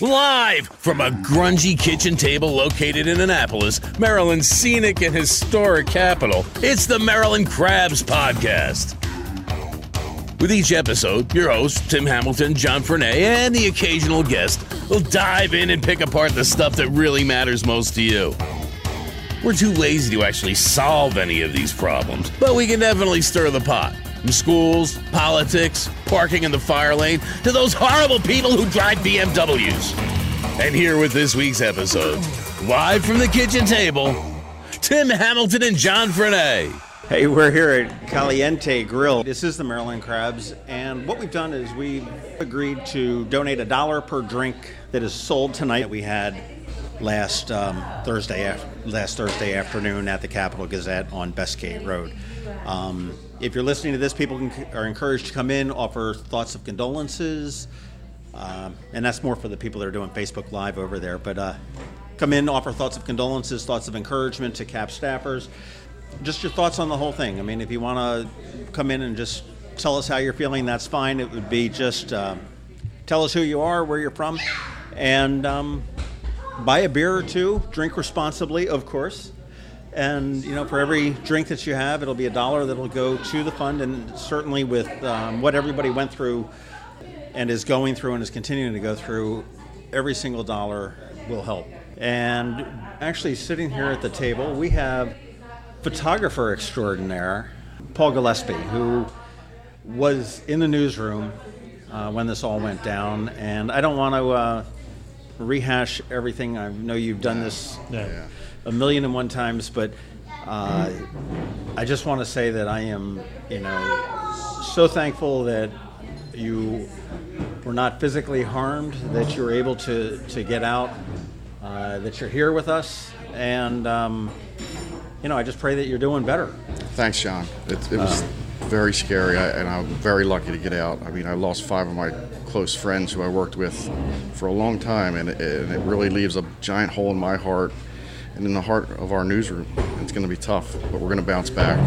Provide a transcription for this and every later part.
Live from a grungy kitchen table located in Annapolis, Maryland's scenic and historic capital, it's the Maryland Crabs Podcast. With each episode, your hosts, Tim Hamilton, John Frenay, and the occasional guest will dive in and pick apart the stuff that really matters most to you. We're too lazy to actually solve any of these problems, but we can definitely stir the pot. From schools, politics, parking in the fire lane, to those horrible people who drive BMWs. And here with this week's episode, live from the kitchen table, Tim Hamilton and John Frenay. Hey, we're here at Caliente Grill. This is the Maryland Crabs, and what we've done is we've agreed to donate $1 per drink that is sold tonight. We had last Thursday afternoon at the Capitol Gazette on Bestgate Road. If you're listening to this, people are encouraged to come in, offer thoughts of condolences, and that's more for the people that are doing Facebook Live over there. But come in, offer thoughts of condolences, thoughts of encouragement to CAP staffers. Just your thoughts on the whole thing. I mean, if you want to come in and just tell us how you're feeling, that's fine. It would be just tell us who you are, where you're from, and buy a beer or two. Drink responsibly, of course. And, you know, for every drink that you have, it'll be $1 that'll go to the fund. And certainly with what everybody went through and is going through and is continuing to go through, every single dollar will help. And actually sitting here at the table, we have photographer extraordinaire, Paul Gillespie, who was in the newsroom when this all went down. And I don't want to rehash everything. I know you've done this a million and one times, but I just want to say that I am, so thankful that you were not physically harmed, that you were able to get out, that you're here with us, and I just pray that you're doing better. Thanks, John. It was very scary, and I'm very lucky to get out. I mean, I lost 5 of my close friends who I worked with for a long time, and it really leaves a giant hole in my heart and in the heart of our newsroom. It's going to be tough, but we're going to bounce back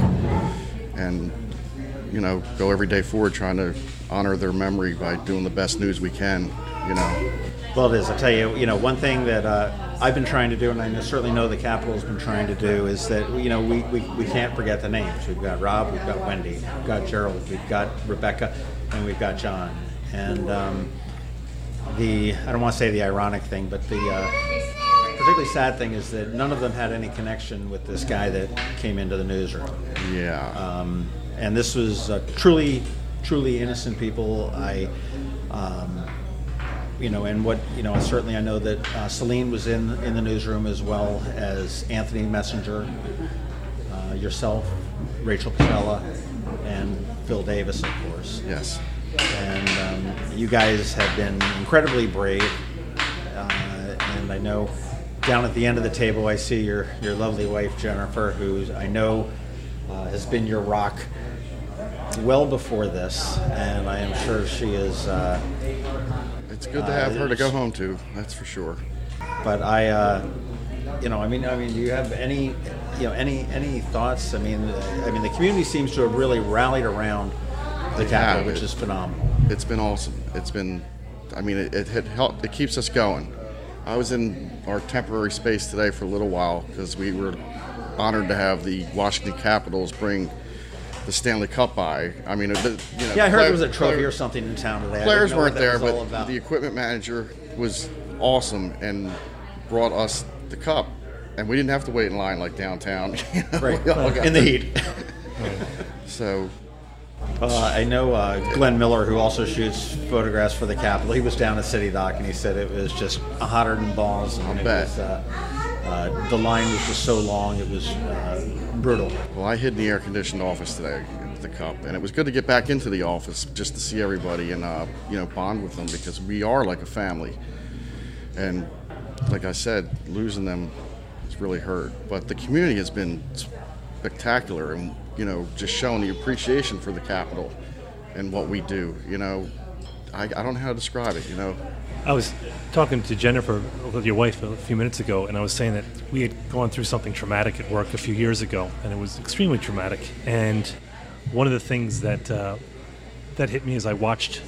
and, go every day forward trying to honor their memory by doing the best news we can, Well, it is. I'll tell you, one thing that I've been trying to do, and I certainly know the Capitol's been trying to do, is that, we can't forget the names. We've got Rob, we've got Wendy, we've got Gerald, we've got Rebecca, and we've got John. And I don't want to say the ironic thing, but the particularly sad thing is that none of them had any connection with this guy that came into the newsroom. Yeah. And this was truly, truly innocent people. Certainly I know that Celine was in the newsroom, as well as Anthony Messenger, yourself, Rachel Pacella, and Phil Davis, of course. Yes. And you guys have been incredibly brave. And I know down at the end of the table I see your lovely wife, Jennifer, who I know has been your rock well before this, and I am sure she is. It's good to have her to go home to, that's for sure. But do you have any thoughts? I mean, the community seems to have really rallied around the Capitol, which is phenomenal. It's been awesome. It's been, it helped. It keeps us going. I was in our temporary space today for a little while because we were honored to have the Washington Capitals bring the Stanley Cup by. I heard there was a trophy or something in town today. Players weren't there, but the equipment manager was awesome and brought us the cup, and we didn't have to wait in line like downtown. Right, in the heat. So. I know Glenn Miller, who also shoots photographs for the Capitol. He was down at City Dock, and he said it was just hotter than balls. And the line was just so long, it was brutal. Well, I hid in the air-conditioned office today at the Cup, and it was good to get back into the office just to see everybody and bond with them, because we are like a family. And like I said, losing them has really hurt. But the community has been spectacular, and just showing the appreciation for the Capitol and what we do. I don't know how to describe it. I was talking to Jennifer, your wife, a few minutes ago, and I was saying that we had gone through something traumatic at work a few years ago, and it was extremely traumatic. And one of the things that hit me as I watched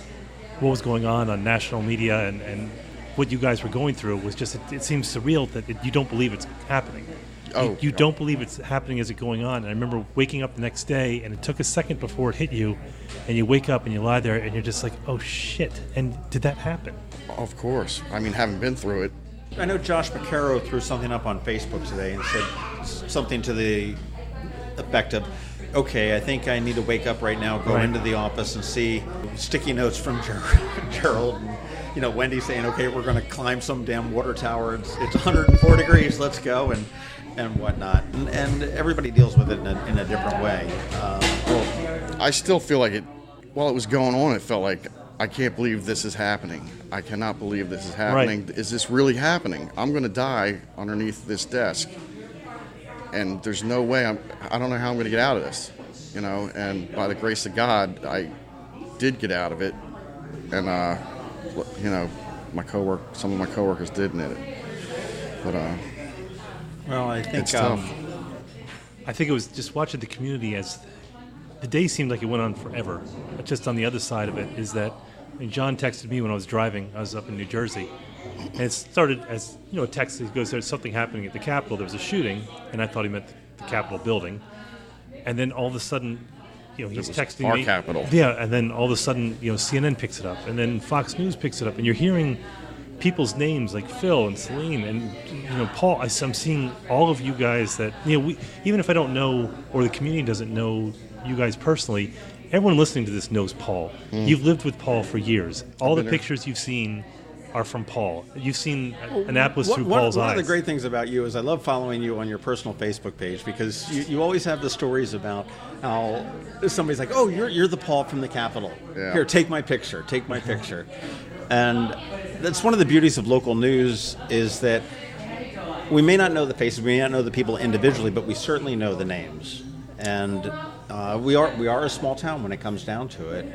what was going on national media and what you guys were going through was just, it seems surreal that you don't believe it's happening. You don't believe it's happening as it's going on. And I remember waking up the next day, and it took a second before it hit you, and you wake up and you lie there, and you're just like, oh shit, and did that happen? Of course. I mean, having been through it. I know Josh McCarrow threw something up on Facebook today and said something to the effect of, okay, I think I need to wake up right now, go into the office and see sticky notes from Gerald and, you know, Wendy saying, okay, we're going to climb some damn water tower. It's 104 degrees, let's go, and whatnot. And everybody deals with it in a different way. I still feel like while it was going on, it felt like, I can't believe this is happening. I cannot believe this is happening. Right. Is this really happening? I'm going to die underneath this desk. And there's no way I don't know how I'm going to get out of this, you know. And by the grace of God, I did get out of it. And, you know, some of my coworkers did knit it. But, well, I think it's tough. I think it was just watching the community as the day seemed like it went on forever. But just on the other side of it is that, I mean, John texted me when I was driving. I was up in New Jersey. And it started as, you know, a text. He goes, there's something happening at the Capitol. There was a shooting. And I thought he meant the Capitol building. And then all of a sudden, you know, he's texting me. Our Capitol. Yeah, and then all of a sudden, you know, CNN picks it up. And then Fox News picks it up. And you're hearing people's names like Phil and Celine and, you know, Paul. I'm seeing all of you guys that, you know, even if I don't know or the community doesn't know you guys personally, everyone listening to this knows Paul. You've lived with Paul for years. All the pictures you've seen are from Paul. You've seen Annapolis through Paul's eyes. One of the great things about you is I love following you on your personal Facebook page because you always have the stories about how somebody's like, oh, you're the Paul from the Capitol. Yeah. Here, take my picture. And that's one of the beauties of local news is that we may not know the faces, we may not know the people individually, but we certainly know the names. And we are a small town when it comes down to it.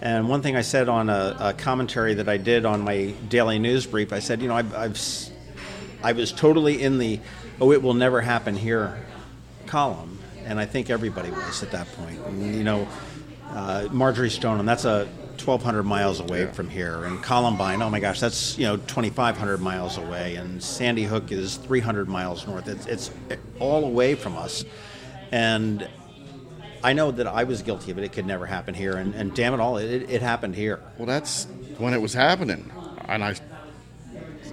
And one thing I said on a commentary that I did on my daily news brief, I said, you know, I was totally in the it will never happen here column, and I think everybody was at that point. And, you know, Marjorie Stoneham, that's 1,200 miles away from here, and Columbine, oh my gosh, that's, you know, 2,500 miles away, and Sandy Hook is 300 miles north. It's all away from us, and I know that I was guilty of it. It could never happen here, and damn it all, it happened here. Well, that's when it was happening, and I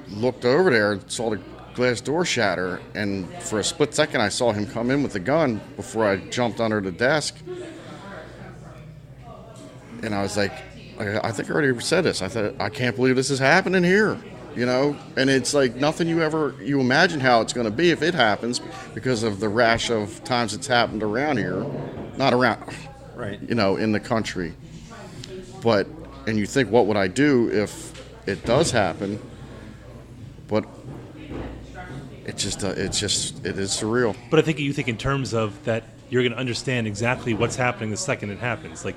looked over there and saw the glass door shatter, and for a split second I saw him come in with the gun before I jumped under the desk, and I was like, I think I already said this. I thought, I can't believe this is happening here, you know? And it's like nothing you imagine how it's going to be if it happens because of the rash of times it's happened around here. Not around, right? You know, in the country. But, and you think, what would I do if it does happen? But it is surreal. But I think you think in terms of that you're going to understand exactly what's happening the second it happens. Like,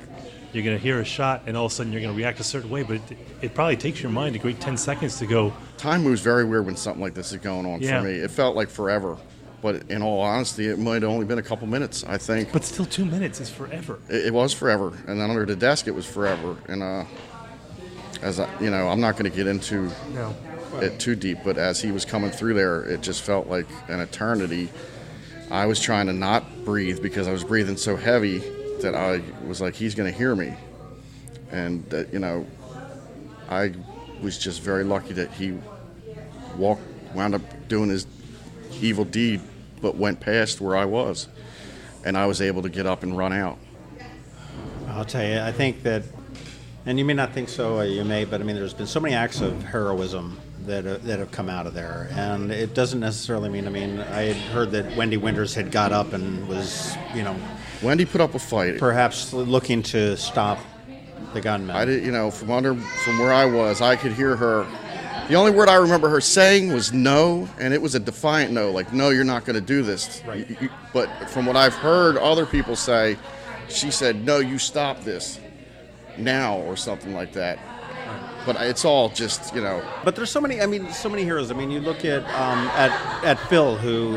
you're going to hear a shot, and all of a sudden you're going to react a certain way, but it probably takes your mind a great 10 seconds to go. Time moves very weird when something like this is going on for me. It felt like forever. But in all honesty, it might have only been a couple minutes, I think. But still, 2 minutes is forever. It was forever. And then under the desk, it was forever. And as I, you know, I'm not going to get into it too deep, but as he was coming through there, it just felt like an eternity. I was trying to not breathe because I was breathing so heavy that I was like, he's going to hear me. And, you know, I was just very lucky that he wound up doing his evil deed, but went past where I was. And I was able to get up and run out. I'll tell you, I think that, and you may not think so, or you may, but I mean, there's been so many acts of heroism that have come out of there. And it doesn't necessarily mean, I had heard that Wendy Winters had got up and was, you know, Wendy put up a fight. Perhaps looking to stop the gunman. I did, you know, from where I was, I could hear her. The only word I remember her saying was no, and it was a defiant no, like, no, you're not going to do this. Right. But from what I've heard other people say, she said, no, you stop this now, or something like that. But it's all just, you know. But there's so many heroes. I mean, you look at Phil, who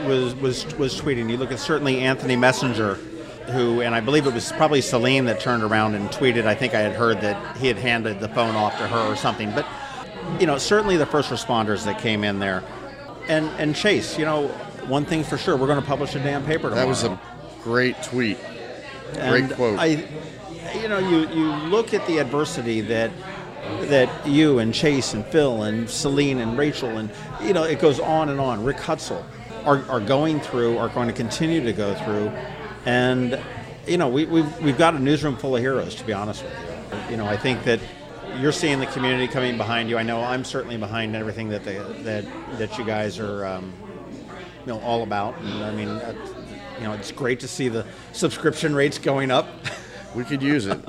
was tweeting. You look at certainly Anthony Messenger, who, and I believe it was probably Celine that turned around and tweeted. I think I had heard that he had handed the phone off to her or something. But certainly the first responders that came in there. And Chase, one thing for sure, we're going to publish a damn paper tomorrow. That was a great tweet. And great quote. You look at the adversity that you and Chase and Phil and Celine and Rachel and, it goes on and on. Rick Hutzel are going through, are going to continue to go through. And, we've got a newsroom full of heroes, to be honest with you. I think that you're seeing the community coming behind you. I know I'm certainly behind everything that you guys are, all about. And I mean, it's great to see the subscription rates going up. We could use it,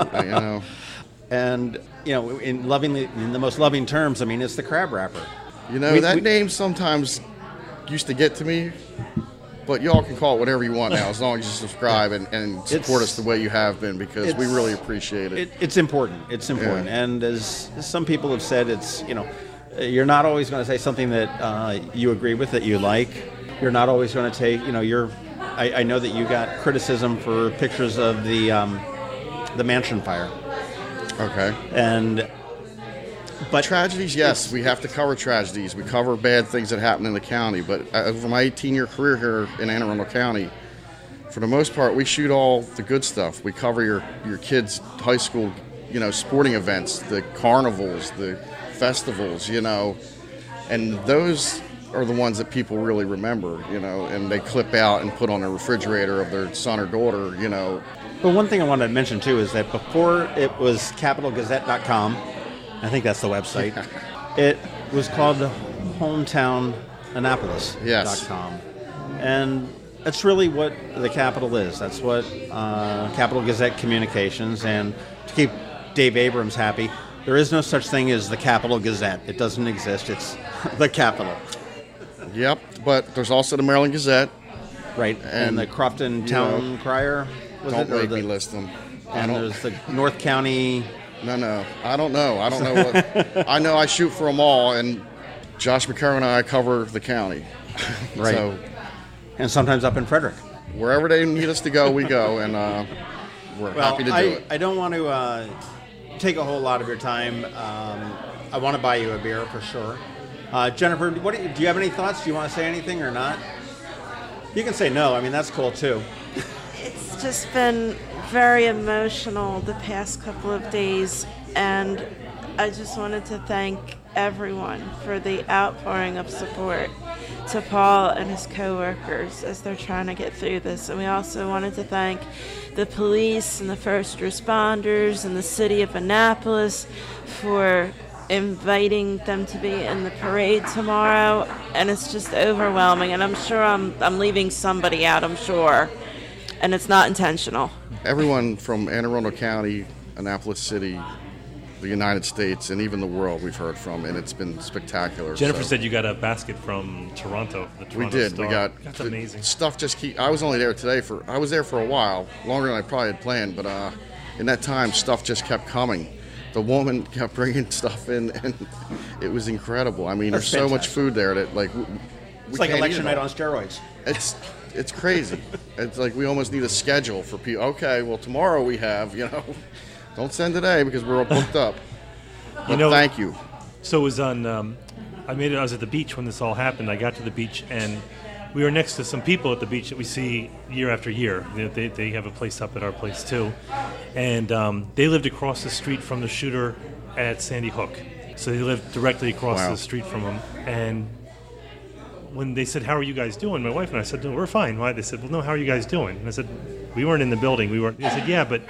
And in the most loving terms, I mean, it's the crab wrapper. That name sometimes used to get to me, but y'all can call it whatever you want now, as long as you subscribe and support us the way you have been, because we really appreciate it. It's important. It's important. Yeah. And as some people have said, it's you're not always going to say something that you agree with, that you like. You're not always going to take. I know that you got criticism for pictures of the mansion fire. Okay. But tragedies, yes, we have to cover tragedies. We cover bad things that happen in the county. But over my 18-year career here in Anne Arundel County, for the most part, we shoot all the good stuff. We cover your kids' high school, sporting events, the carnivals, the festivals, and those are the ones that people really remember, and they clip out and put on the refrigerator of their son or daughter, But one thing I wanted to mention, too, is that before it was capitalgazette.com, I think that's the website, it was called hometowninnapolis.com. Yes. And that's really what the Capitol is. That's what Capital Gazette Communications, and to keep Dave Abrams happy, there is no such thing as the Capital Gazette. It doesn't exist. It's the Capitol. Yep, but there's also the Maryland Gazette. Right, and the Crofton Town Crier. Don't make me list them. And there's the North County... No, I don't know. I don't know what. I know I shoot for them all, and Josh McCarron and I cover the county. Right. So, and sometimes up in Frederick. Wherever they need us to go, we go, and we're happy to do it. I don't want to take a whole lot of your time. I want to buy you a beer for sure. Jennifer, do you have any thoughts? Do you want to say anything or not? You can say no. I mean, that's cool too. It's just been very emotional the past couple of days, and I just wanted to thank everyone for the outpouring of support to Paul and his co-workers as they're trying to get through this. And we also wanted to thank the police and the first responders and the city of Annapolis for inviting them to be in the parade tomorrow. And it's just overwhelming, and I'm sure I'm leaving somebody out, I'm sure. And it's not intentional. Everyone from Anne Arundel County, Annapolis City, the United States, and even the world we've heard from, and it's been spectacular. Jennifer said you got a basket from Toronto. The Toronto we did. Star. That's amazing. Stuff just I was only there today I was there for a while, longer than I probably had planned, but in that time, stuff just kept coming. The woman kept bringing stuff in, and it was incredible. I mean, there's so much food there that, it's like election night on steroids. It's crazy. It's like we almost need a schedule for people. Okay, well, tomorrow we have, don't send today because we're all booked up. But thank you. So it was on, I was at the beach when this all happened. I got to the beach, and we were next to some people at the beach that we see year after year. They have a place up at our place, too. And they lived across the street from the shooter at Sandy Hook. So they lived directly across the street from him. And when they said, "How are you guys doing?" my wife and I said, "No, we're fine." Why? They said, "Well, no, how are you guys doing?" And I said, "We weren't in the building. We weren't." They said, "Yeah, but,"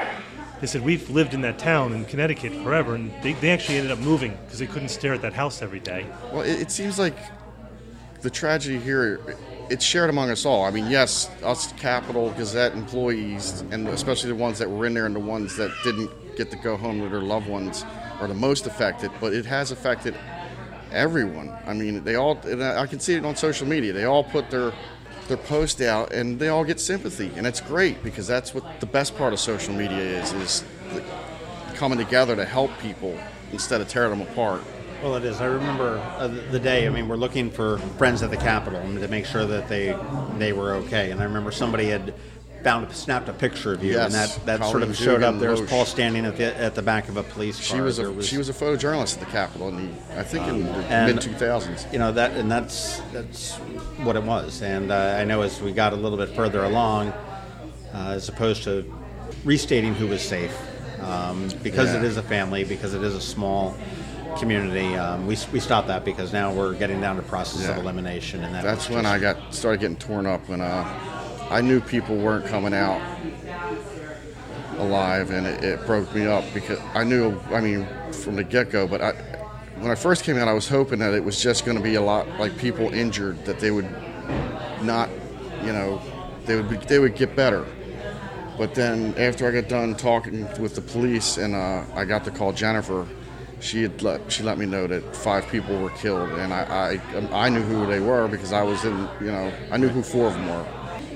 they said, "we've lived in that town in Connecticut forever." And they actually ended up moving because they couldn't stare at that house every day. Well, it seems like the tragedy here, it's shared among us all. I mean, yes, us Capital Gazette employees, and especially the ones that were in there and the ones that didn't get to go home with their loved ones are the most affected, but it has affected everyone. I mean, they all, and I can see it on social media, they all put their post out and they all get sympathy, and it's great because that's what the best part of social media is coming together to help people instead of tearing them apart. Well, it is. I remember the day, we're looking for friends at the Capitol to make sure that they were okay, and I remember somebody had snapped a picture of you, Yes, and that sort Colleen of showed up. Dugan There was Loesch. Paul standing at the back of a police car. She was a photojournalist at the Capitol in the mid 2000s. You know that's what it was. And I know as we got a little bit further along, as opposed to restating who was safe, because it is a family, because it is a small community, we stopped that because now we're getting down to process of elimination, and that's when I started getting torn up when I knew people weren't coming out alive, and it broke me up because I knew, from the get-go, but when I first came out, I was hoping that it was just going to be a lot like people injured, that they would not, they would get better. But then after I got done talking with the police and I got to call Jennifer, she let me know that 5 people were killed, and I knew who they were because I was I knew who 4 of them were,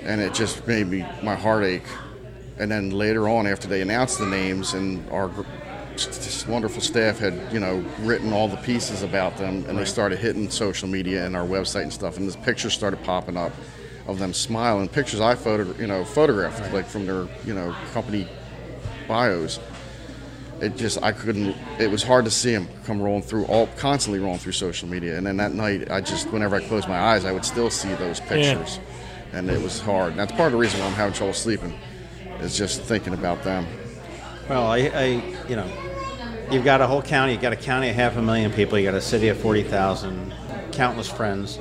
and it just made my heart ache. And then later on, after they announced the names, and our wonderful staff had written all the pieces about them, and they started hitting social media and our website and stuff, and this pictures started popping up of them smiling, pictures I photographed like from their company bios. It was hard to see them come constantly rolling through social media. And then that night, whenever I closed my eyes, I would still see those pictures. Yeah. And it was hard. And that's part of the reason why I'm having trouble sleeping, is just thinking about them. Well, you've got a whole county, you've got a county of 500,000 people, you got a city of 40,000, countless friends.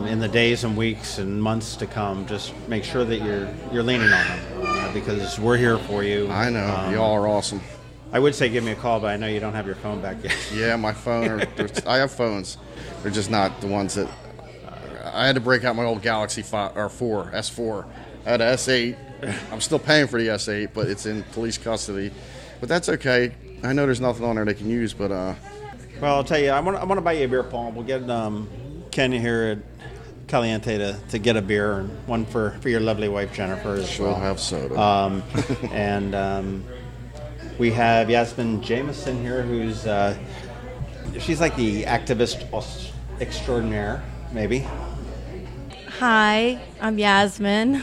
In the days and weeks and months to come, just make sure that you're leaning on them, because we're here for you. I know, y'all are awesome. I would say give me a call, but I know you don't have your phone back yet. Yeah, my phone. I have phones. They're just not the ones that. I had to break out my old Galaxy 4 S4. I had an S8. I'm still paying for the S8, but it's in police custody. But that's okay. I know there's nothing on there they can use, but. Well, I'll tell you, I want to buy you a beer, Paul. We'll get Ken here at Caliente to get a beer, and one for your lovely wife Jennifer as well. She'll have soda. And. We have Yasmin Jameson here, who's she's like the activist extraordinaire, maybe. Hi, I'm Yasmin.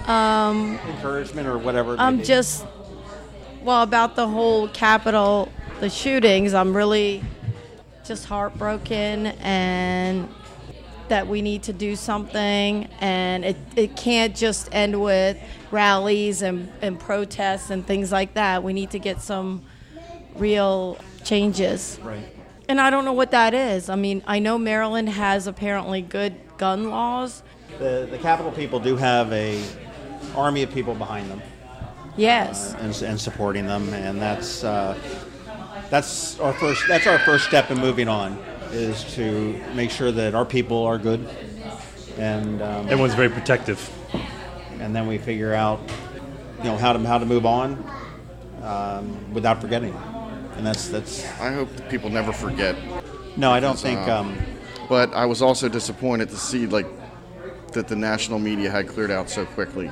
Encouragement or whatever. I'm just, about the whole Capitol, the shootings, I'm really just heartbroken, and that we need to do something, and it can't just end with rallies and protests and things like that. We need to get some real changes. Right. And I don't know what that is. I know Maryland has apparently good gun laws. The Capitol people do have a army of people behind them. Yes. And supporting them, and that's our first step in moving on, is to make sure that our people are good, and everyone's very protective, and then we figure out, how to move on without forgetting, and that's. I hope that people never forget. No, I don't think. But I was also disappointed to see that the national media had cleared out so quickly,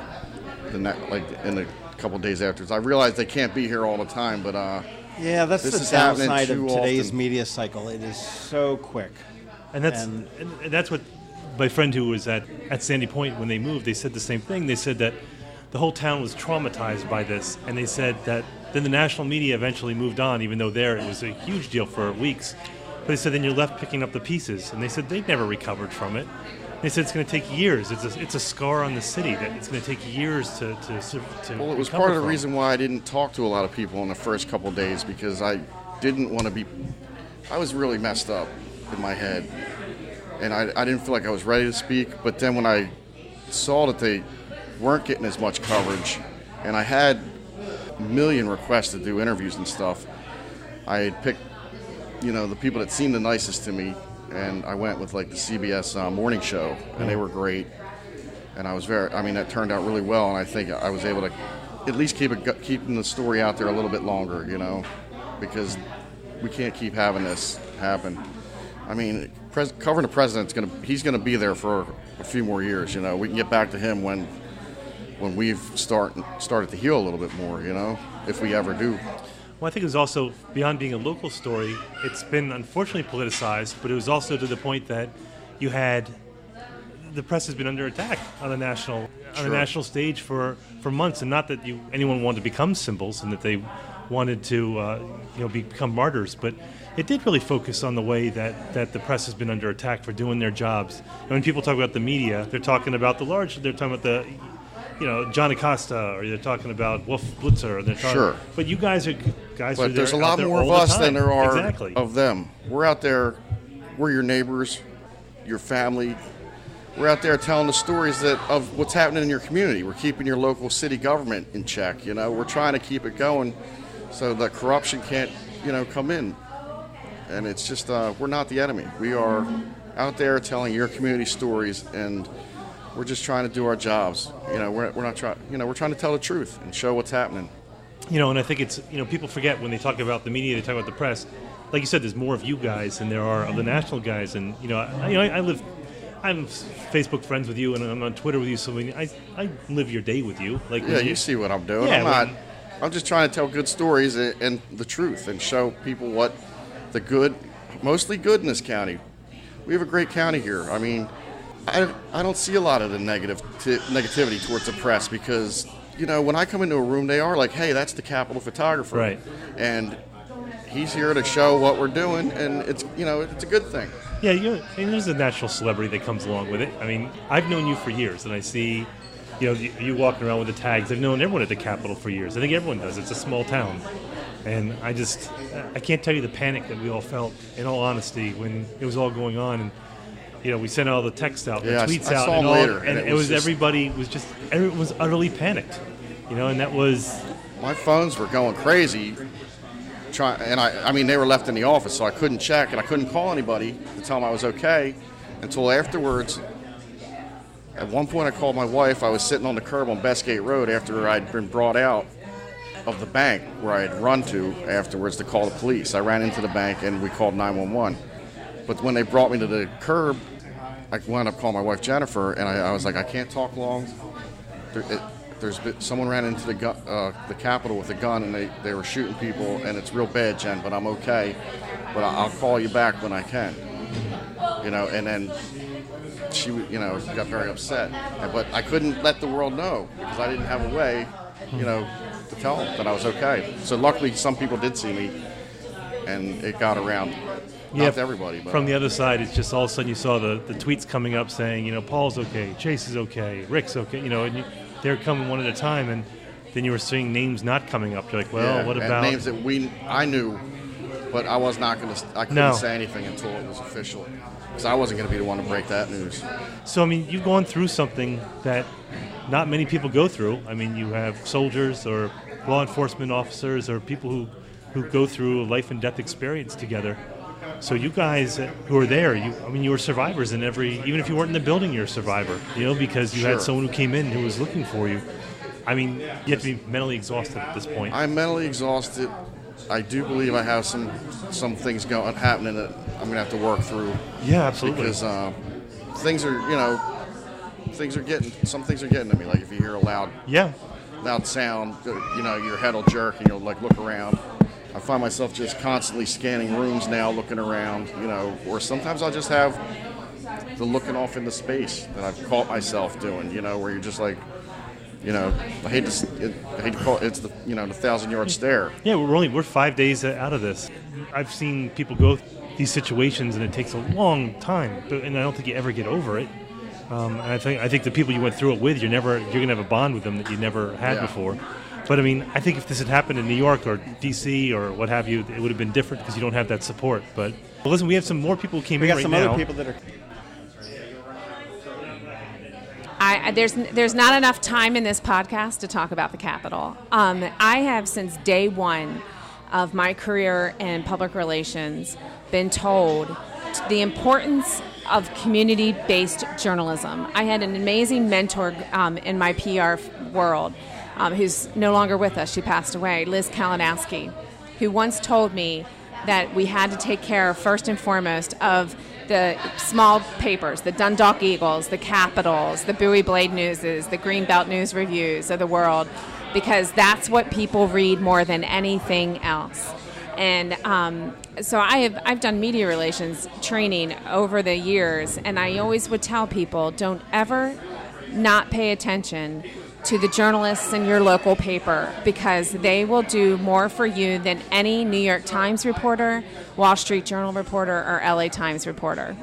in a couple of days afterwards. I realize they can't be here all the time, but. Yeah, that's the downside of today's media cycle. It is so quick. And that's what my friend who was at Sandy Point when they moved, they said the same thing. They said that the whole town was traumatized by this, and they said that then the national media eventually moved on, even though it was a huge deal for weeks. But they said then you're left picking up the pieces, and they said they've never recovered from it. They said it's going to take years. It's a scar on the city that it's going to take years to Well, it was part of the reason why I didn't talk to a lot of people in the first couple of days, because I didn't want to be. I was really messed up in my head, and I didn't feel like I was ready to speak. But then when I saw that they weren't getting as much coverage, and I had a million requests to do interviews and stuff, I had picked, the people that seemed the nicest to me. And I went with the CBS morning show, and they were great. And I was that turned out really well. And I think I was able to at least keeping the story out there a little bit longer, because we can't keep having this happen. Covering the president's he's gonna be there for a few more years. We can get back to him when we've started to heal a little bit more. If we ever do. Well, I think it was also, beyond being a local story, it's been unfortunately politicized, but it was also to the point that you had, the press has been under attack on a national on a national stage for months, and not that anyone wanted to become symbols and that they wanted to become martyrs, but it did really focus on the way that the press has been under attack for doing their jobs. And when people talk about the media, they're talking about they're talking about the John Acosta, or they're talking about Wolf Blitzer, or they're talking, sure. But you guys are But there's a lot more of us than there are exactly. of them. We're out there, we're your neighbors, your family. We're out there telling the stories of what's happening in your community. We're keeping your local city government in check. We're trying to keep it going so that corruption can't, come in. And it's just, we're not the enemy. We are out there telling your community stories, and we're just trying to do our jobs. We're not trying. We're trying to tell the truth and show what's happening. And I think it's people forget when they talk about the media, they talk about the press. Like you said, there's more of you guys than there are of the national guys. And I'm Facebook friends with you, and I'm on Twitter with you. So I live your day with you. Like you see what I'm doing. Yeah, I'm just trying to tell good stories and the truth, and show people what the good, mostly good in this county. We have a great county here. I mean, I don't see a lot of the negativity towards the press, because when I come into a room, they are like, hey, that's the Capitol photographer, right? And he's here to show what we're doing, and it's a good thing. Yeah, there's a national celebrity that comes along with it. I mean, I've known you for years, and I see you walking around with the tags. I've known everyone at the Capitol for years. I think everyone does. It's a small town. And I can't tell you the panic that we all felt, in all honesty, when it was all going on. And, we sent all the texts out, the tweets out, and all, later, and it was everybody was utterly panicked, and that was... My phones were going crazy, they were left in the office, so I couldn't check, and I couldn't call anybody to tell them I was okay until afterwards. At one point, I called my wife. I was sitting on the curb on Bestgate Road after I'd been brought out of the bank where I had run to afterwards to call the police. I ran into the bank, and we called 911. But when they brought me to the curb, I wound up calling my wife Jennifer, and I was like, I can't talk long. Someone ran into the Capitol with a gun, and they were shooting people, and it's real bad, Jen, but I'm okay. But I'll call you back when I can. And then she, got very upset. But I couldn't let the world know, because I didn't have a way, to tell them that I was okay. So luckily, some people did see me, and it got around. Not to everybody, but from the other side, it's just all of a sudden you saw the tweets coming up saying, Paul's okay, Chase is okay, Rick's okay, and they're coming one at a time, and then you were seeing names not coming up. You're like, well, what about names that I knew, but I was not going to. I couldn't say anything until it was official, because I wasn't going to be the one to break that news. So you've gone through something that not many people go through. You have soldiers or law enforcement officers or people who go through a life and death experience together. So you guys who are there, you were survivors in even if you weren't in the building, you're a survivor, because you had someone who came in who was looking for you. You have to be mentally exhausted at this point. I'm mentally exhausted. I do believe I have some things happening that I'm going to have to work through. Yeah, absolutely. Because things are getting to me. Like if you hear a loud sound, your head will jerk and you'll look around. I find myself just constantly scanning rooms now, looking around, or sometimes I'll just have the looking off into space that I've caught myself doing, where you're just like, I hate to call it, it's the 1,000-yard stare. Yeah, we're 5 days out of this. I've seen people go these situations, and it takes a long time, and I don't think you ever get over it. And I think the people you went through it with, you're gonna have a bond with them that you never had before. But I think if this had happened in New York or D.C. or what have you, it would have been different because you don't have that support. But listen, we have some more people who came in right now. We got some other people that are. There's not enough time in this podcast to talk about the Capitol. I have, since day one of my career in public relations, been told the importance of community-based journalism. I had an amazing mentor in my PR world, who's no longer with us. She passed away, Liz Kalinowski, who once told me that we had to take care, first and foremost, of the small papers, the Dundalk Eagles, the Capitals, the Bowie Blade Newses, the Greenbelt News Reviews of the world, because that's what people read more than anything else. And so I've done media relations training over the years, and I always would tell people, don't ever not pay attention to the journalists in your local paper, because they will do more for you than any New York Times reporter, Wall Street Journal reporter, or LA Times reporter.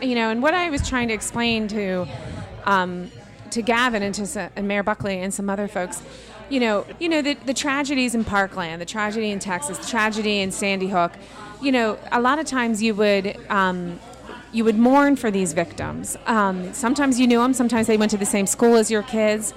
And what I was trying to explain to Gavin and Mayor Buckley and some other folks, the tragedies in Parkland, the tragedy in Texas, the tragedy in Sandy Hook, a lot of times you would mourn for these victims. Sometimes you knew them, sometimes they went to the same school as your kids.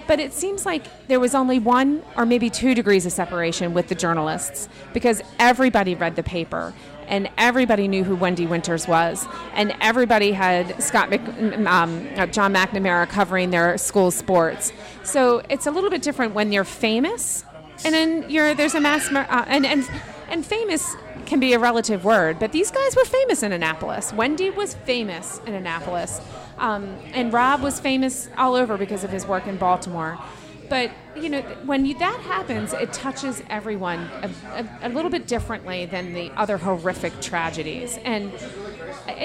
But it seems like there was only 1 or maybe 2 degrees of separation with the journalists, because everybody read the paper and everybody knew who Wendy Winters was, and everybody had John McNamara covering their school sports. So it's a little bit different when you're famous, and then there's a mass and famous can be a relative word, but these guys were famous in Annapolis. Wendy was famous in Annapolis. And Rob was famous all over because of his work in Baltimore. But, when that happens, it touches everyone a little bit differently than the other horrific tragedies. And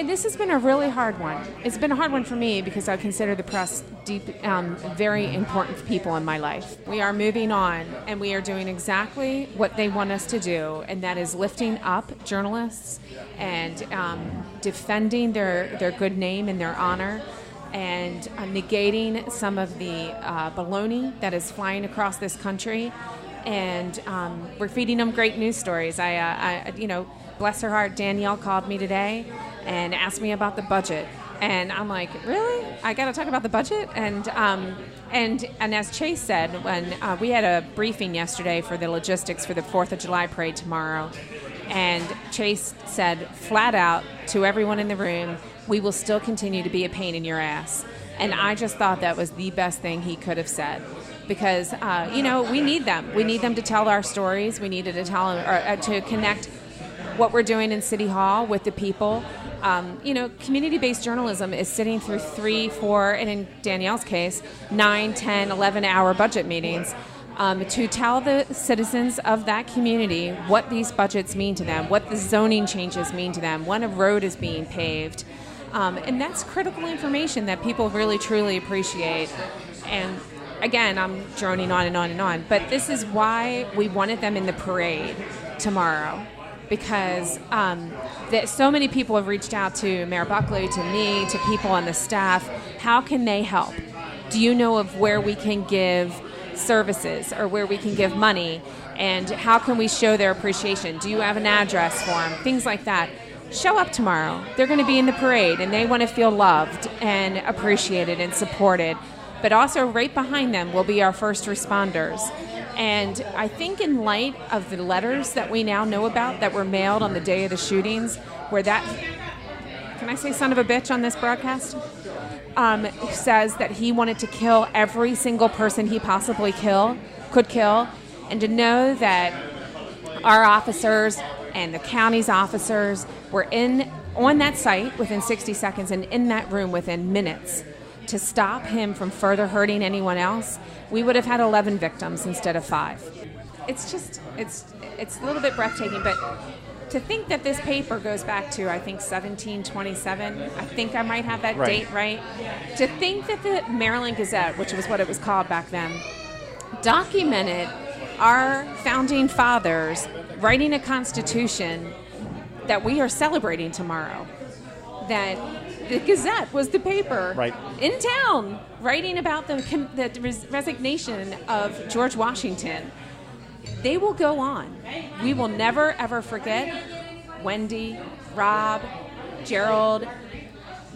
this has been a really hard one. It's been a hard one for me because I consider the press very important people in my life. We are moving on, and we are doing exactly what they want us to do, and that is lifting up journalists and defending their good name and their honor, and negating some of the baloney that is flying across this country. And we're feeding them great news stories. Bless her heart, Danielle called me today and asked me about the budget. And I'm like, really? I got to talk about the budget? And as Chase said, when we had a briefing yesterday for the logistics for the 4th of July parade tomorrow, and Chase said flat out to everyone in the room, we will still continue to be a pain in your ass. And I just thought that was the best thing he could have said. Because, we need them. We need them to tell our stories. We needed to tell them, or to connect what we're doing in City Hall with the people. Community-based journalism is sitting through 3, 4, and in Danielle's case, 9, 10, 11-hour budget meetings to tell the citizens of that community what these budgets mean to them, what the zoning changes mean to them, when a road is being paved. And that's critical information that people really, truly appreciate. And again, I'm droning on and on and on, but this is why we wanted them in the parade tomorrow, because so many people have reached out to Mayor Buckley, to me, to people on the staff. How can they help? Do you know of where we can give services or where we can give money? And how can we show their appreciation? Do you have an address for them? Things like that. Show up tomorrow. They're going to be in the parade, and they want to feel loved and appreciated and supported. But also right behind them will be our first responders. And I think in light of the letters that we now know about that were mailed on the day of the shootings, where that, can I say son of a bitch on this broadcast? Says that he wanted to kill every single person he possibly could kill. And to know that our officers and the county's officers were on that site within 60 seconds and in that room within minutes to stop him from further hurting anyone else, we would have had 11 victims instead of 5. It's just, it's a little bit breathtaking, but to think that this paper goes back to, I think, 1727, I think I might have that date right. To think that the Maryland Gazette, which was what it was called back then, documented our founding fathers writing a constitution that we are celebrating tomorrow, that the Gazette was the paper in town writing about the resignation of George Washington. They will go on. We will never, ever forget Wendy, Rob, Gerald,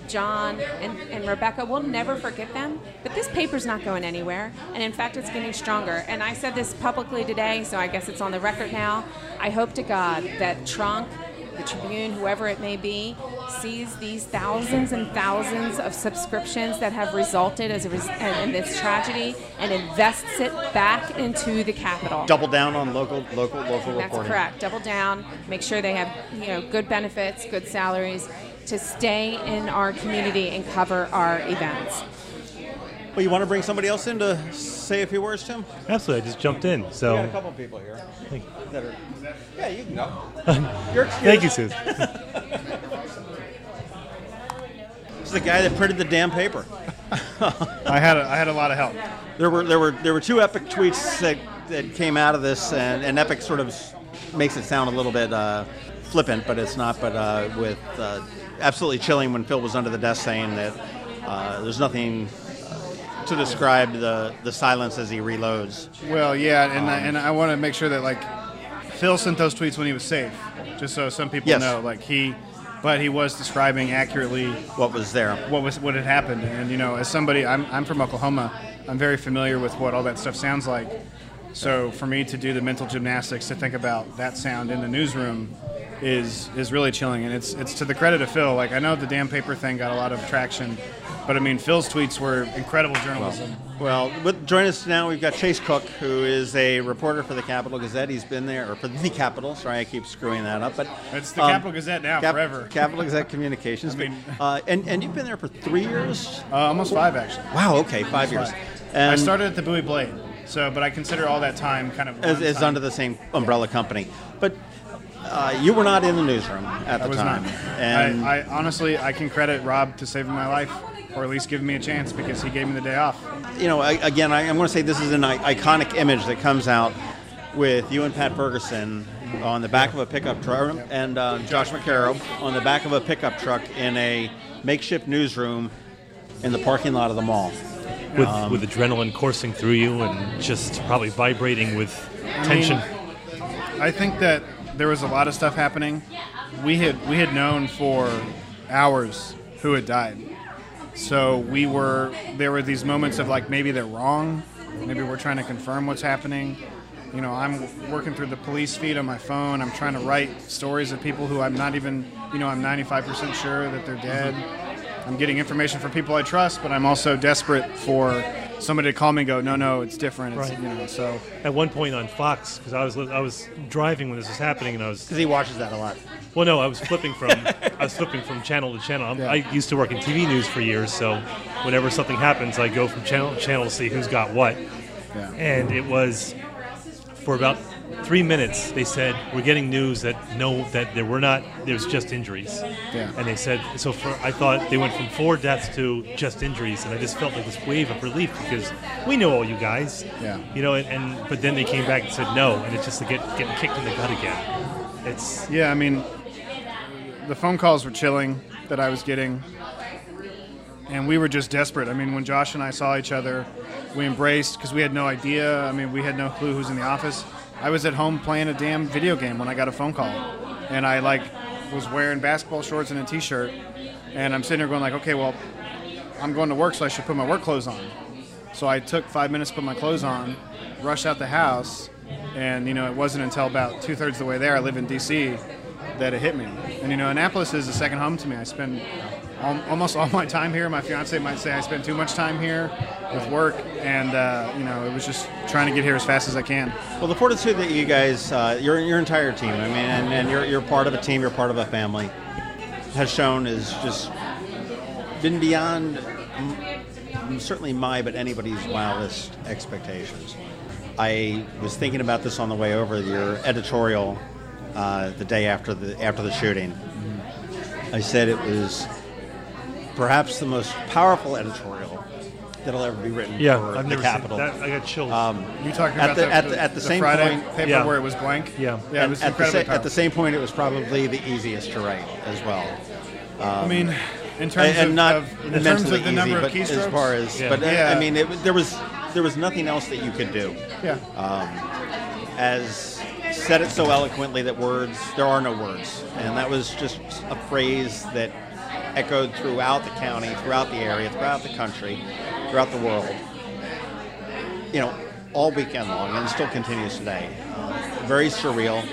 John, and Rebecca. We'll never forget them. But this paper's not going anywhere. And in fact, it's getting stronger. And I said this publicly today, so I guess it's on the record now. I hope to God that Trunk, the Tribune, whoever it may be, sees these thousands and thousands of subscriptions that have resulted in this tragedy and invests it back into the Capitol. Double down on local reporting. That's correct. Double down. Make sure they have good benefits, good salaries to stay in our community and cover our events. Well, you want to bring somebody else in to say a few words, Tim? Absolutely. I just jumped in. So We got a couple people here. Yeah, you can go. Thank you, Susan. It's the guy that printed the damn paper. I had a lot of help. There were two epic tweets that came out of this, and epic sort of makes it sound a little bit flippant, but it's not. But with absolutely chilling when Phil was under the desk saying that there's nothing to describe the silence as he reloads. Well, yeah, and I want to make sure that like Phil sent those tweets when he was safe, just so some people know. Like but he was describing accurately what was there, what had happened. And as somebody, I'm from Oklahoma, I'm very familiar with what all that stuff sounds like. So for me to do the mental gymnastics to think about that sound in the newsroom is really chilling, and it's to the credit of Phil. Like I know the damn paper thing got a lot of traction, but I mean Phil's tweets were incredible journalism. Well, join us now. We've got Chase Cook, who is a reporter for the Capital Gazette. He's been there, or for the Capital. Sorry, I keep screwing that up. But it's the Capital Gazette now, forever. Capital Gazette Communications. And you've been there for 3 years? Almost 5, actually. Wow. Okay, 5 years. I started at the Bowie Blade, but I consider all that time kind of as under the same umbrella company. But you were not in the newsroom at the time. Not. And I honestly, I can credit Rob to saving my life, or at least giving me a chance, because he gave me the day off. Again, I'm going to say this is an iconic image that comes out with you and Pat Ferguson on the back of a pickup truck, and Josh McCarroll on the back of a pickup truck in a makeshift newsroom in the parking lot of the mall. With adrenaline coursing through you and just probably vibrating with tension. I think that there was a lot of stuff happening. We had known for hours who had died. So there were these moments of like, maybe they're wrong. Maybe we're trying to confirm what's happening. I'm working through the police feed on my phone. I'm trying to write stories of people who I'm not even, I'm 95% sure that they're dead. I'm getting information from people I trust, but I'm also desperate for somebody to call me and go, no, it's different. It's, right. So at one point on Fox, because I was driving when this was happening, and because he watches that a lot. Well, no, I was flipping from channel to channel. I used to work in TV news for years, so whenever something happens, I go from channel to channel to see who's got what. Yeah. And it was for about 3 minutes. They said we're getting news that there's just injuries. Yeah. And they said I thought they went from 4 deaths to just injuries, and I just felt like this wave of relief because we know all you guys. Yeah. But then they came back and said no, and it's just like getting kicked in the gut again. I mean, the phone calls were chilling that I was getting, and we were just desperate. I mean, when Josh and I saw each other, we embraced because we had no idea. I mean, we had no clue who's in the office. I was at home playing a damn video game when I got a phone call, and I was wearing basketball shorts and a t-shirt, and I'm sitting there going like, okay, well, I'm going to work, so I should put my work clothes on. So I took 5 minutes to put my clothes on, rushed out the house, and it wasn't until about 2/3 of the way there, I live in D.C., that it hit me. And Annapolis is a second home to me. I spend almost all my time here. My fiance might say I spend too much time here with work, and it was just trying to get here as fast as I can. Well, the fortitude that you guys, your entire team, I mean, and you're part of a team, you're part of a family, has shown is just been beyond certainly my, but anybody's wildest expectations. I was thinking about this on the way over, your editorial the day after the shooting. Mm-hmm. I said it was perhaps the most powerful editorial that'll ever be written for I've the never Capital. Seen that. I got chills. You talking about at the same Friday point, paper where it was blank? Yeah. It was incredibly powerful. At the same point, it was probably the easiest to write as well. I mean, in terms of the number of keystrokes, as far as, I mean, there was nothing else that you could do. Yeah. As said it so eloquently that there are no words, and that was just a phrase that echoed throughout the county, throughout the area, throughout the country, throughout the world. All weekend long, and still continues today. Very surreal.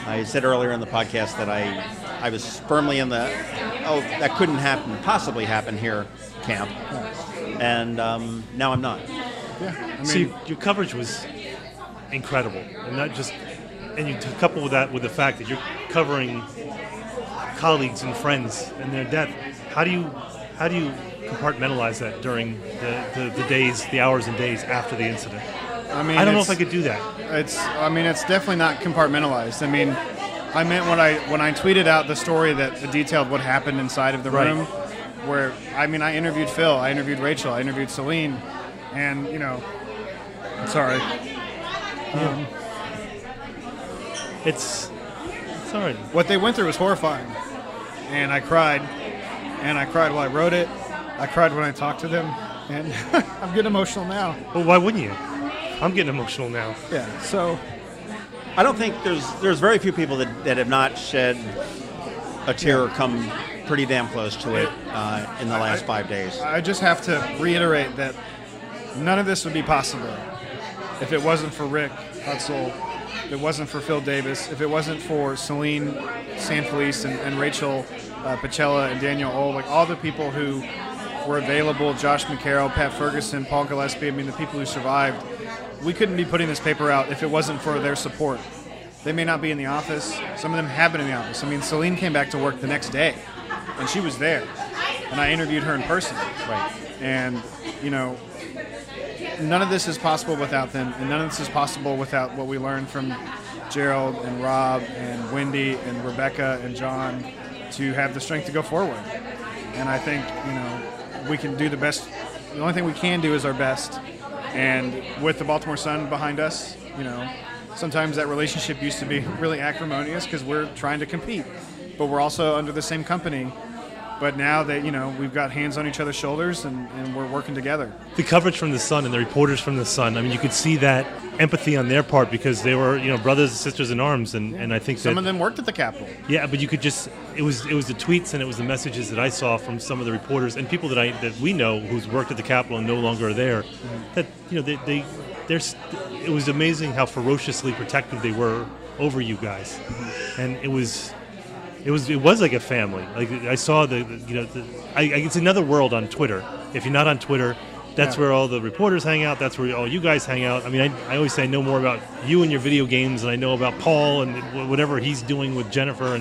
I said earlier in the podcast that I was firmly in the that couldn't possibly happen here camp, and now I'm not. Yeah, I mean, see, your coverage was incredible, and you couple with that with the fact that you're covering colleagues and friends and their death. How do you compartmentalize that during the days, the hours and days after the incident? I mean, I don't know if I could do that. It's definitely not compartmentalized. I mean, I meant when I tweeted out the story that detailed what happened inside of the room. where, I interviewed Phil, I interviewed Rachel, I interviewed Celine, and, sorry. It's all right. What they went through was horrifying, and I cried while I wrote it. I cried when I talked to them, and I'm getting emotional now. Well, why wouldn't you? I'm getting emotional now. Yeah, so I don't think there's very few people that have not shed a tear or come pretty damn close to it in the last 5 days. I just have to reiterate that none of this would be possible if it wasn't for Rick Hutzel, if it wasn't for Phil Davis, if it wasn't for Celine Sanfelice and Rachel Pacella and Daniel O, like all the people who were available, Josh McCarroll, Pat Ferguson, Paul Gillespie, the people who survived. We couldn't be putting this paper out if it wasn't for their support. They may not be in the office. Some of them have been in the office. Celine came back to work the next day, and she was there. And I interviewed her in person. Right. And, none of this is possible without them, and none of this is possible without what we learned from Gerald and Rob and Wendy and Rebecca and John to have the strength to go forward. And I think, we can do the best. The only thing we can do is our best. And with the Baltimore Sun behind us, sometimes that relationship used to be really acrimonious because we're trying to compete, but we're also under the same company. But now that, we've got hands on each other's shoulders and we're working together. The coverage from the Sun and the reporters from the Sun, you could see that empathy on their part because they were, brothers and sisters in arms. And I think some of them worked at the Capitol. Yeah, but you could just, it was the tweets and it was the messages that I saw from some of the reporters and people that we know who's worked at the Capitol and no longer are there, that, it was amazing how ferociously protective they were over you guys. And it was like a family. Like I saw it's another world on Twitter. If you're not on Twitter, that's where all the reporters hang out. That's where all you guys hang out. I always say I know more about you and your video games than I know about Paul and whatever he's doing with Jennifer.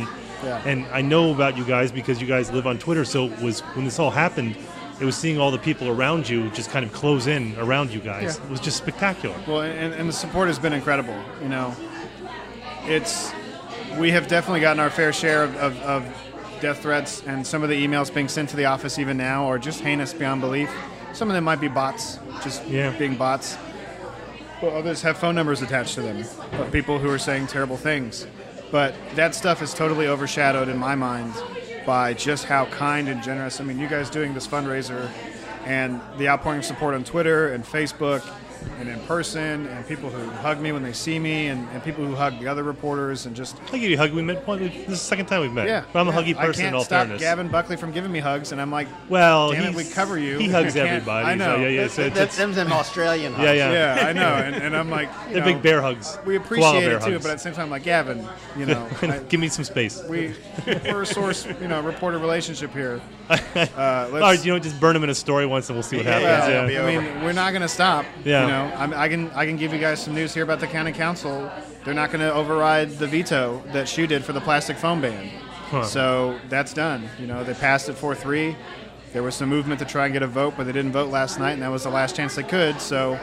And I know about you guys because you guys live on Twitter. So it was when this all happened, it was seeing all the people around you just kind of close in around you guys. Yeah. It was just spectacular. Well, and the support has been incredible. We have definitely gotten our fair share of death threats, and some of the emails being sent to the office even now are just heinous beyond belief. Some of them might be bots, being bots. Well, others have phone numbers attached to them of people who are saying terrible things. But that stuff is totally overshadowed in my mind by just how kind and generous. You guys doing this fundraiser and the outpouring of support on Twitter and Facebook and in person, and people who hug me when they see me, and people who hug the other reporters, and just... I give you a hug. This is the second time we've met. Yeah. But I'm a huggy person in all fairness. I can't stop Gavin Buckley from giving me hugs, and I'm like, well, damn it, we cover you. He hugs everybody. I know. So that's them Australian hugs. Yeah, I know. And I'm like... They're big bear hugs. We appreciate it, too, but at the same time, I'm like, Gavin, give me some space. We're a source, reporter relationship here. All right, just burn them in a story once, and we'll see what happens. We're not going to stop. Yeah. I can give you guys some news here about the county council. They're not going to override the veto that Shu did for the plastic foam ban. Huh. So that's done. They passed it 4-3. There was some movement to try and get a vote, but they didn't vote last night, and that was the last chance they could. So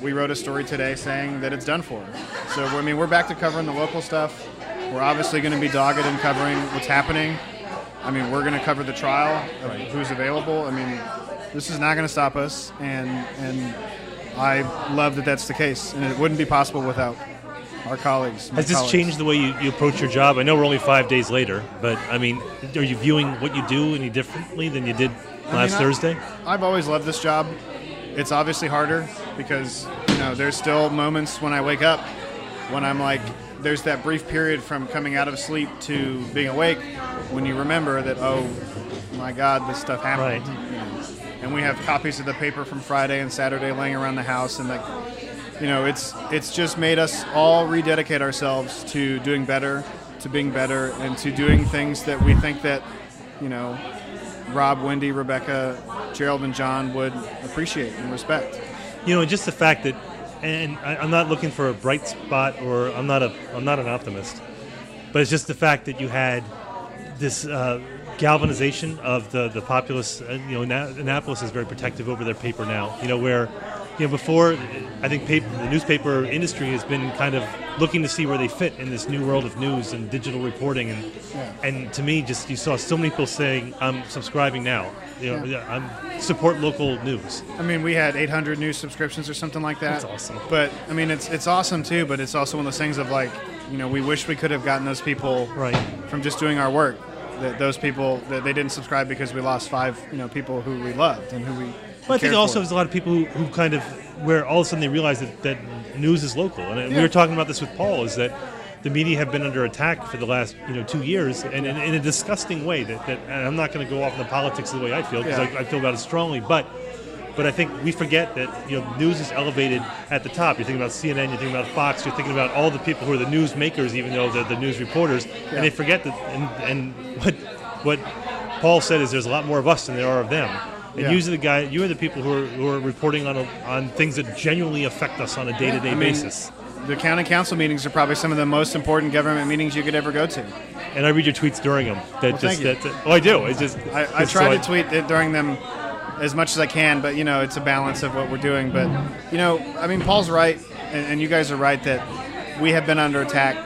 we wrote a story today saying that it's done for them. So, we're back to covering the local stuff. We're obviously going to be dogged in covering what's happening. We're going to cover the trial of who's available. This is not going to stop us, and I love that that's the case, and it wouldn't be possible without our colleagues. Has this changed the way you approach your job? I know we're only 5 days later, but are you viewing what you do any differently than you did last Thursday? I've always loved this job. It's obviously harder because there's still moments when I wake up when I'm like, there's that brief period from coming out of sleep to being awake when you remember that, oh my God, this stuff happened. Right. And we have copies of the paper from Friday and Saturday laying around the house, and it's just made us all rededicate ourselves to doing better, to being better, and to doing things that we think that Rob, Wendy, Rebecca, Gerald, and John would appreciate and respect. Just the fact that, and I'm not looking for a bright spot, or I'm not an optimist, but it's just the fact that you had this galvanization of the populace. Annapolis is very protective over their paper now. Where before, I think the newspaper industry has been kind of looking to see where they fit in this new world of news and digital reporting, and to me, just you saw so many people saying, "I'm subscribing now." I'm support local news. I mean, we had 800 new subscriptions or something like that. That's awesome. But I mean, it's awesome too. But it's also one of those things of like, we wish we could have gotten those people from just doing our work. That those people that they didn't subscribe because we lost 5 people who we loved and who we. Well, I think also there's a lot of people who kind of where all of a sudden they realize that news is local, and we were talking about this with Paul. Is that the media have been under attack for the last 2 years, and in a disgusting way. That and I'm not going to go off in the politics the way I feel because I feel about it strongly, but I think we forget that news is elevated at the top. You're thinking about CNN, you're thinking about Fox, you're thinking about all the people who are the news makers, even though they're the news reporters, and they forget that. And what Paul said is there's a lot more of us than there are of them. And you are the people who are reporting on things that genuinely affect us on a day-to-day basis. The county council meetings are probably some of the most important government meetings you could ever go to. And I read your tweets during them. Thank you. I do. It's just I try to tweet during them as much as I can, but it's a balance of what we're doing. But Paul's right, and you guys are right that we have been under attack,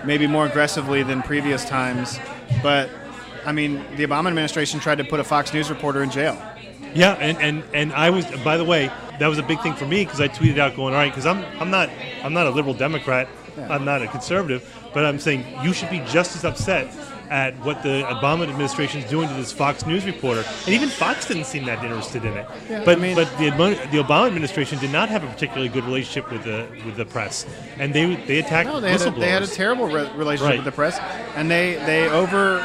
maybe more aggressively than previous times. But the Obama administration tried to put a Fox News reporter in jail. Yeah, and I was, by the way, that was a big thing for me because I tweeted out going, all right, because I'm not a liberal Democrat, I'm not a conservative, but I'm saying you should be just as upset at what the Obama administration is doing to this Fox News reporter, and even Fox didn't seem that interested in it. Yeah, but the Obama administration did not have a particularly good relationship with the press, and they attacked whistleblowers. They had a terrible relationship with the press, and they over.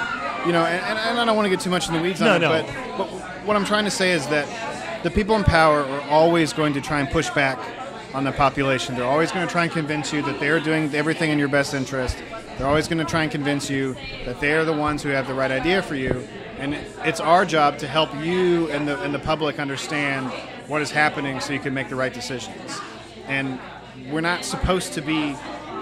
And I don't want to get too much in the weeds on it, but what I'm trying to say is that the people in power are always going to try and push back on the population. They're always going to try and convince you that they're doing everything in your best interest. They're always going to try and convince you that they are the ones who have the right idea for you. And it's our job to help you and the public understand what is happening so you can make the right decisions. And we're not supposed to be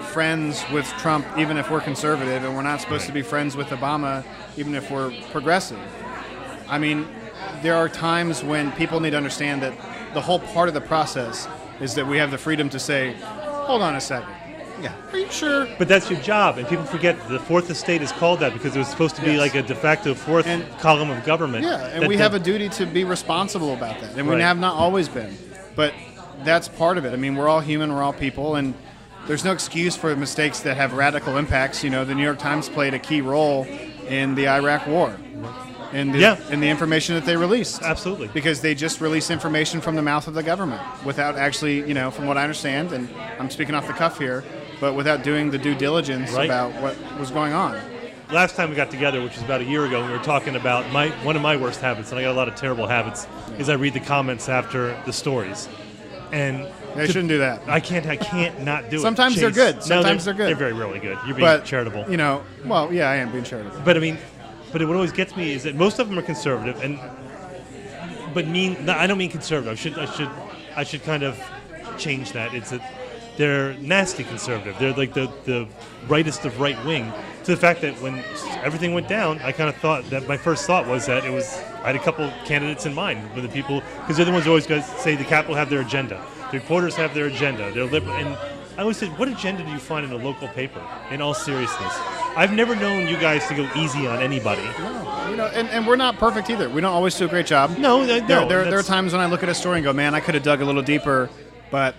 friends with Trump even if we're conservative, and we're not supposed to be friends with Obama even if we're progressive. There are times when people need to understand that the whole part of the process is that we have the freedom to say, hold on a second. Yeah. Are you sure? But that's your job, and people forget the Fourth Estate is called that because it was supposed to be like a de facto fourth column of government. Yeah, and we have a duty to be responsible about that, and we have not always been. But that's part of it. We're all human, we're all people, and there's no excuse for mistakes that have radical impacts. The New York Times played a key role in the Iraq War. And the information that they released. Absolutely. Because they just released information from the mouth of the government without actually, from what I understand, and I'm speaking off the cuff here, but without doing the due diligence about what was going on. Last time we got together, which was about a year ago, we were talking about one of my worst habits, and I got a lot of terrible habits, is I read the comments after the stories. And I shouldn't do that. I can't not do it. Sometimes they're good. Sometimes they're good. They're very rarely good. You're being charitable. I am being charitable. But what always gets me is that most of them are conservative, I don't mean conservative. I should kind of change that. It's that they're nasty conservative. They're like the rightest of right wing. To the fact that when everything went down, I kind of thought that my first thought was that I had a couple candidates in mind with the people, because they're the ones who always say the Capitol have their agenda, the reporters have their agenda, they're liberal, and I always said, what agenda do you find in a local paper? In all seriousness, I've never known you guys to go easy on anybody. No, and we're not perfect either. We don't always do a great job. No. There are times when I look at a story and go, man, I could have dug a little deeper, but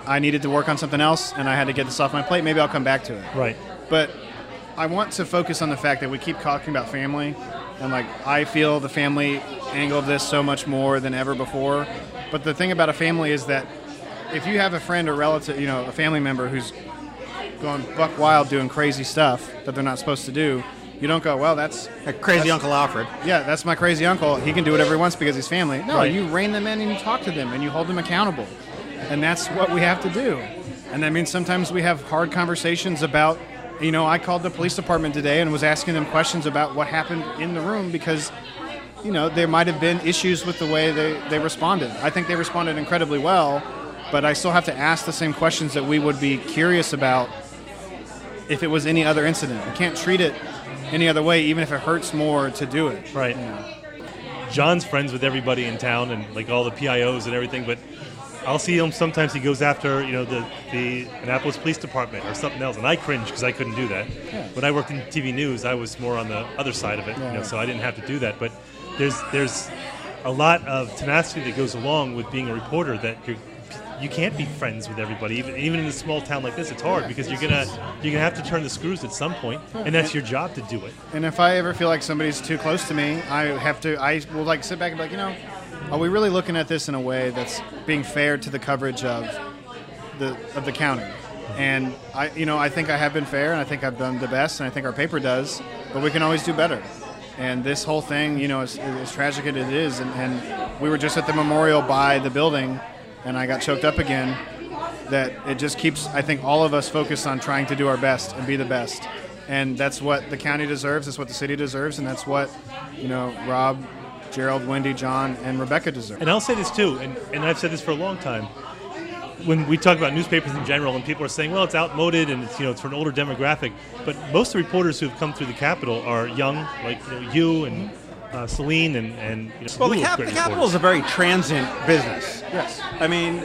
I needed to work on something else, and I had to get this off my plate. Maybe I'll come back to it. Right. But I want to focus on the fact that we keep talking about family, and I feel the family angle of this so much more than ever before. But the thing about a family is that if you have a friend or relative, a family member who's going buck wild doing crazy stuff that they're not supposed to do, you don't go, well, that's crazy Uncle Alfred. Yeah, that's my crazy uncle. He can do whatever he wants because he's family. No, you rein them in and you talk to them and you hold them accountable. And that's what we have to do. And that means sometimes we have hard conversations about, I called the police department today and was asking them questions about what happened in the room because, there might have been issues with the way they responded. I think they responded incredibly well, but I still have to ask the same questions that we would be curious about if it was any other incident. We can't treat it any other way, even if it hurts more to do it. Right. John's friends with everybody in town and all the PIOs and everything, but I'll see him sometimes. He goes after the Annapolis Police Department or something else, and I cringe because I couldn't do that. Yeah. When I worked in TV news, I was more on the other side of it, so I didn't have to do that. But there's a lot of tenacity that goes along with being a reporter that you can't be friends with everybody. Even in a small town like this, it's hard because you're gonna have to turn the screws at some point, and that's your job to do it. And if I ever feel like somebody's too close to me, I will like sit back and be like, are we really looking at this in a way that's being fair to the coverage of the county? And I think I have been fair, and I think I've done the best, and I think our paper does, but we can always do better. And this whole thing, as tragic as it is, and we were just at the memorial by the building, and I got choked up again, that it just keeps, I think, all of us focused on trying to do our best and be the best. And that's what the county deserves, that's what the city deserves, and that's what, Rob, Gerald, Wendy, John, and Rebecca deserve. And I'll say this too, and I've said this for a long time. When we talk about newspapers in general, and people are saying, well, it's outmoded and it's for an older demographic, but most of the reporters who've come through the Capitol are young, like you and Celine and well, the Capitol is a very transient business. Yes. I mean,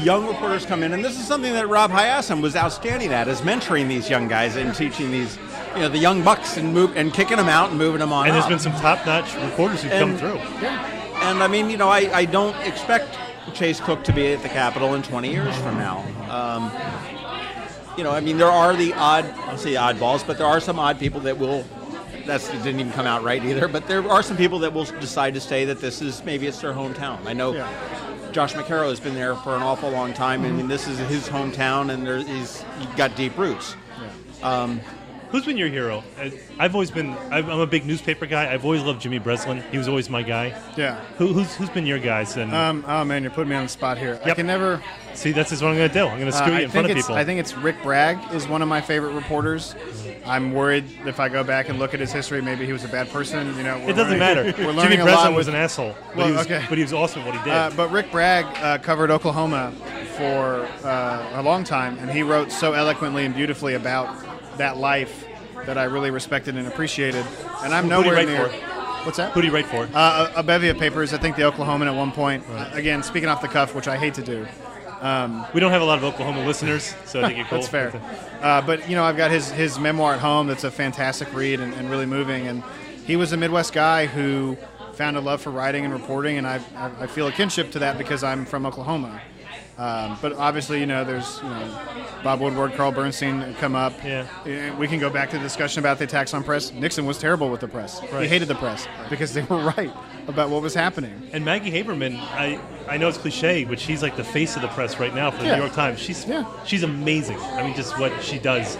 young reporters come in, and this is something that Rob Hyacin was outstanding at, is mentoring these young guys and teaching these, the young bucks and kicking them out and moving them on. And there's up. been some top-notch reporters who've come through. Yeah. And I mean, I don't expect Chase Cook to be at the Capitol in 20 years from now. I mean, there are I'll say oddballs, but there are some odd people that will. It didn't even come out right either, but there are some people that will decide to stay that maybe it's their hometown. I know Josh McCarroll has been there for an awful long time. I mean, this is his hometown, and he's got deep roots. Yeah. Who's been your hero? I'm a big newspaper guy. I've always loved Jimmy Breslin. He was always my guy. Yeah. Who's been your guys? And oh man, you're putting me on the spot here. Yep. I can never. See, that's just what I'm going to do. I'm going to screw you in front of people. I think it's Rick Bragg is one of my favorite reporters. I'm worried if I go back and look at his history, maybe he was a bad person. It doesn't matter. Jimmy Breslin was an asshole, but he was awesome at what he did. But Rick Bragg covered Oklahoma for a long time, and he wrote so eloquently and beautifully about that life that I really respected and appreciated. And I'm nowhere near. What's that? Who do you write for? A bevy of papers. I think the Oklahoman at one point. Right. Again, speaking off the cuff, which I hate to do. We don't have a lot of Oklahoma listeners, so I think you're cool. That's fair. But I've got his memoir at home. That's a fantastic read and really moving. And he was a Midwest guy who found a love for writing and reporting, and I feel a kinship to that because I'm from Oklahoma. But obviously, there's Bob Woodward, Carl Bernstein come up. Yeah. We can go back to the discussion about the attacks on press. Nixon was terrible with the press. Right. He hated the press because they were right about what was happening. And Maggie Haberman, I know it's cliche, but she's like the face of the press right now for the New York Times. She's amazing. I mean, just what she does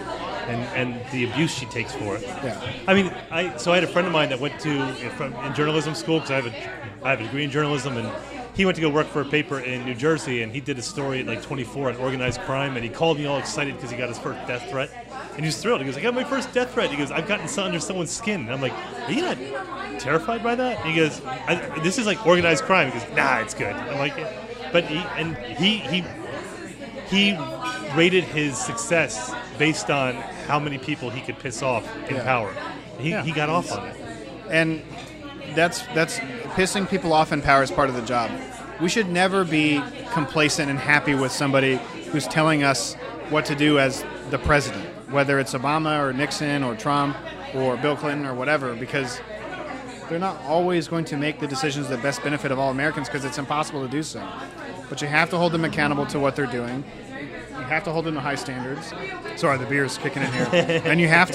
and the abuse she takes for it. Yeah. I mean, I had a friend of mine that went in journalism school because I have a degree in journalism, and he went to go work for a paper in New Jersey, and he did a story at like 24 on organized crime, and he called me all excited because he got his first death threat. And he was thrilled. He goes, I got my first death threat. He goes, I've gotten under someone's skin. And I'm like, are you not terrified by that? And he goes, this is like organized crime. He goes, nah, it's good. I'm like, yeah. But he rated his success based on how many people he could piss off in power. He got off on it. And that's pissing people off in power is part of the job. We should never be complacent and happy with somebody who's telling us what to do as the president, whether it's Obama or Nixon or Trump or Bill Clinton or whatever, because they're not always going to make the decisions that best benefit of all Americans because it's impossible to do so. But you have to hold them accountable to what they're doing. You have to hold them to high standards. Sorry, the beer's kicking in here. and you have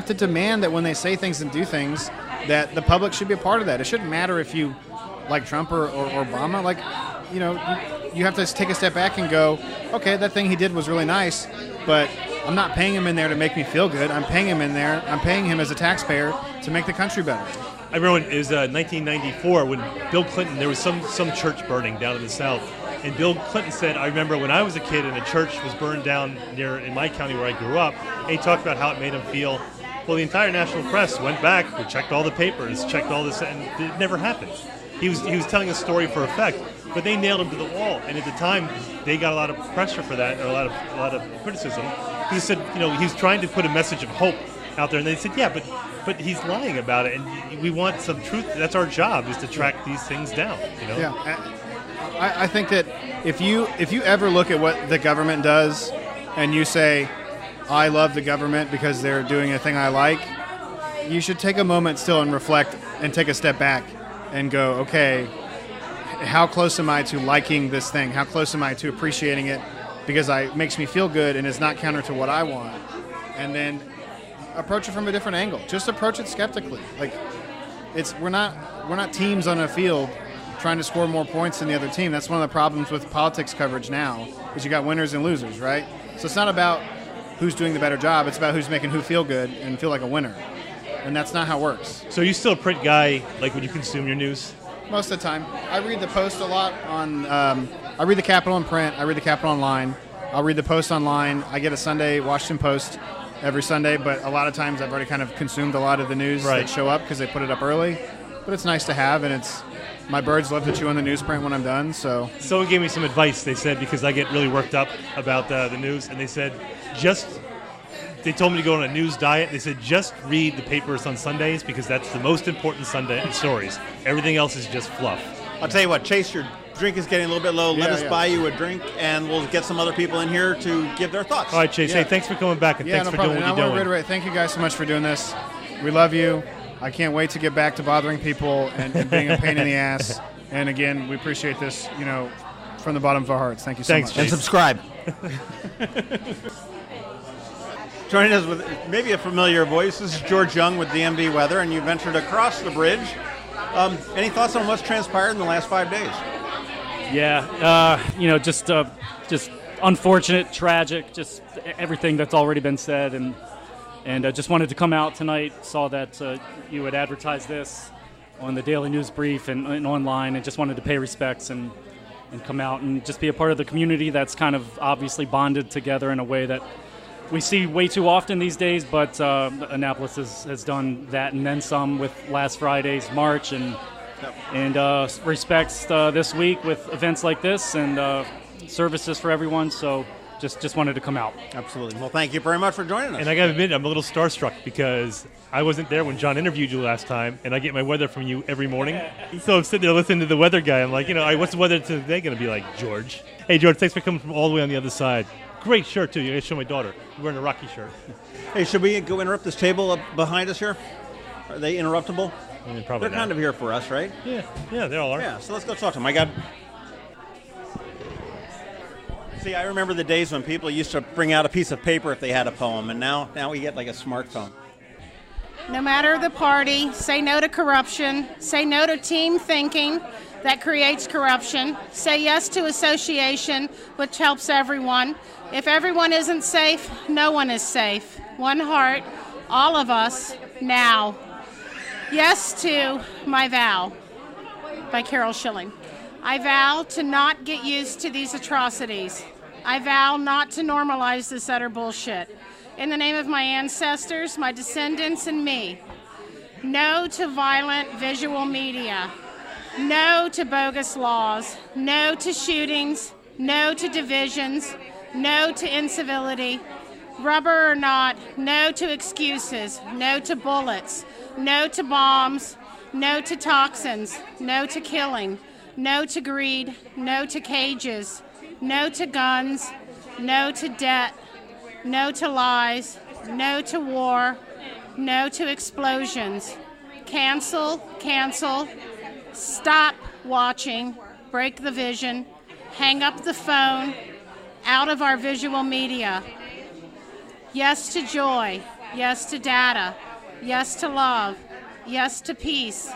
to demand that when they say things and do things, that the public should be a part of that. It shouldn't matter if you like Trump or Obama. Like, you have to take a step back and go, okay, that thing he did was really nice, but I'm not paying him in there to make me feel good. I'm paying him in there. I'm paying him as a taxpayer to make the country better. I remember it was 1994 when Bill Clinton, there was some church burning down in the South. And Bill Clinton said, I remember when I was a kid and a church was burned down in my county where I grew up, and he talked about how it made him feel. Well, the entire national press went back, we checked all the papers, checked all this, and it never happened. He was telling a story for effect, but they nailed him to the wall. And at the time, they got a lot of pressure for that, or a lot of criticism. He said, he was trying to put a message of hope out there, and they said, yeah, but he's lying about it, and we want some truth. That's our job, is to track these things down. Yeah. I think that if you ever look at what the government does and you say, I love the government because they're doing a thing I like, you should take a moment still and reflect and take a step back and go, okay, how close am I to liking this thing? How close am I to appreciating it because it makes me feel good and is not counter to what I want? And then approach it from a different angle. Just approach it skeptically. Like, we're not teams on a field trying to score more points than the other team. That's one of the problems with politics coverage now, is you got winners and losers, right? So it's not about who's doing the better job. It's about who's making who feel good and feel like a winner. And that's not how it works. So are you still a print guy, like when you consume your news? Most of the time. I read the Post a lot on, I read the Capitol in print. I read the Capitol online. I'll read the Post online. I get a Sunday Washington Post every Sunday, but a lot of times I've already kind of consumed a lot of the news that show up because they put it up early. But it's nice to have, and my birds love to chew on the newsprint when I'm done. So someone gave me some advice. They said, because I get really worked up about the news, and they said, they told me to go on a news diet. They said, just read the papers on Sundays because that's the most important Sunday stories. Everything else is just fluff. I'll tell you what, Chase, your drink is getting a little bit low. Let us buy you a drink, and we'll get some other people in here to give their thoughts. All right, Chase. Hey, thanks for coming back, and thanks for doing what you're doing. I want to reiterate, thank you guys so much for doing this. We love you. I can't wait to get back to bothering people and being a pain in the ass. And again, we appreciate this, from the bottom of our hearts. Thank you so much. And subscribe. Joining us with maybe a familiar voice, this is George Young with DMV Weather, and you ventured across the bridge. Any thoughts on what's transpired in the last 5 days? Yeah, just unfortunate, tragic, just everything that's already been said, and just wanted to come out tonight. Saw that you had advertised this on the Daily News Brief and online, and just wanted to pay respects and come out and just be a part of the community that's kind of obviously bonded together in a way that we see way too often these days, but Annapolis has done that and then some with last Friday's march, and respects this week with events like this and services for everyone. So just wanted to come out. Absolutely. Well, thank you very much for joining us. And I got to admit, I'm a little starstruck because I wasn't there when John interviewed you last time, and I get my weather from you every morning. So I'm sitting there listening to the weather guy. I'm like, what's the weather today going to be like, George? Hey, George, thanks for coming from all the way on the other side. Great shirt, too. You got to show my daughter. You're wearing a Rocky shirt. Hey, should we go interrupt this table up behind us here? Are they interruptible? Probably They're kind of here for us, right? Yeah, they all are. Yeah, so let's go talk to them. See, I remember the days when people used to bring out a piece of paper if they had a poem, and now we get like a smartphone. No matter the party, say no to corruption, say no to team thinking that creates corruption, say yes to association, which helps everyone. If everyone isn't safe, no one is safe. One heart, all of us, now. Yes to My Vow by Carol Schilling. I vow to not get used to these atrocities. I vow not to normalize this utter bullshit. In the name of my ancestors, my descendants, and me. No to violent visual media. No to bogus laws. No to shootings. No to divisions. No to incivility. Rubber or not, no to excuses. No to bullets. No to bombs. No to toxins. No to killing. No to greed. No to cages. No to guns. No to debt. No to lies. No to war. No to explosions. Cancel, cancel. Stop watching. Break the vision. Hang up the phone. Out of our visual media. Yes to joy. Yes to data. Yes to love. Yes to peace.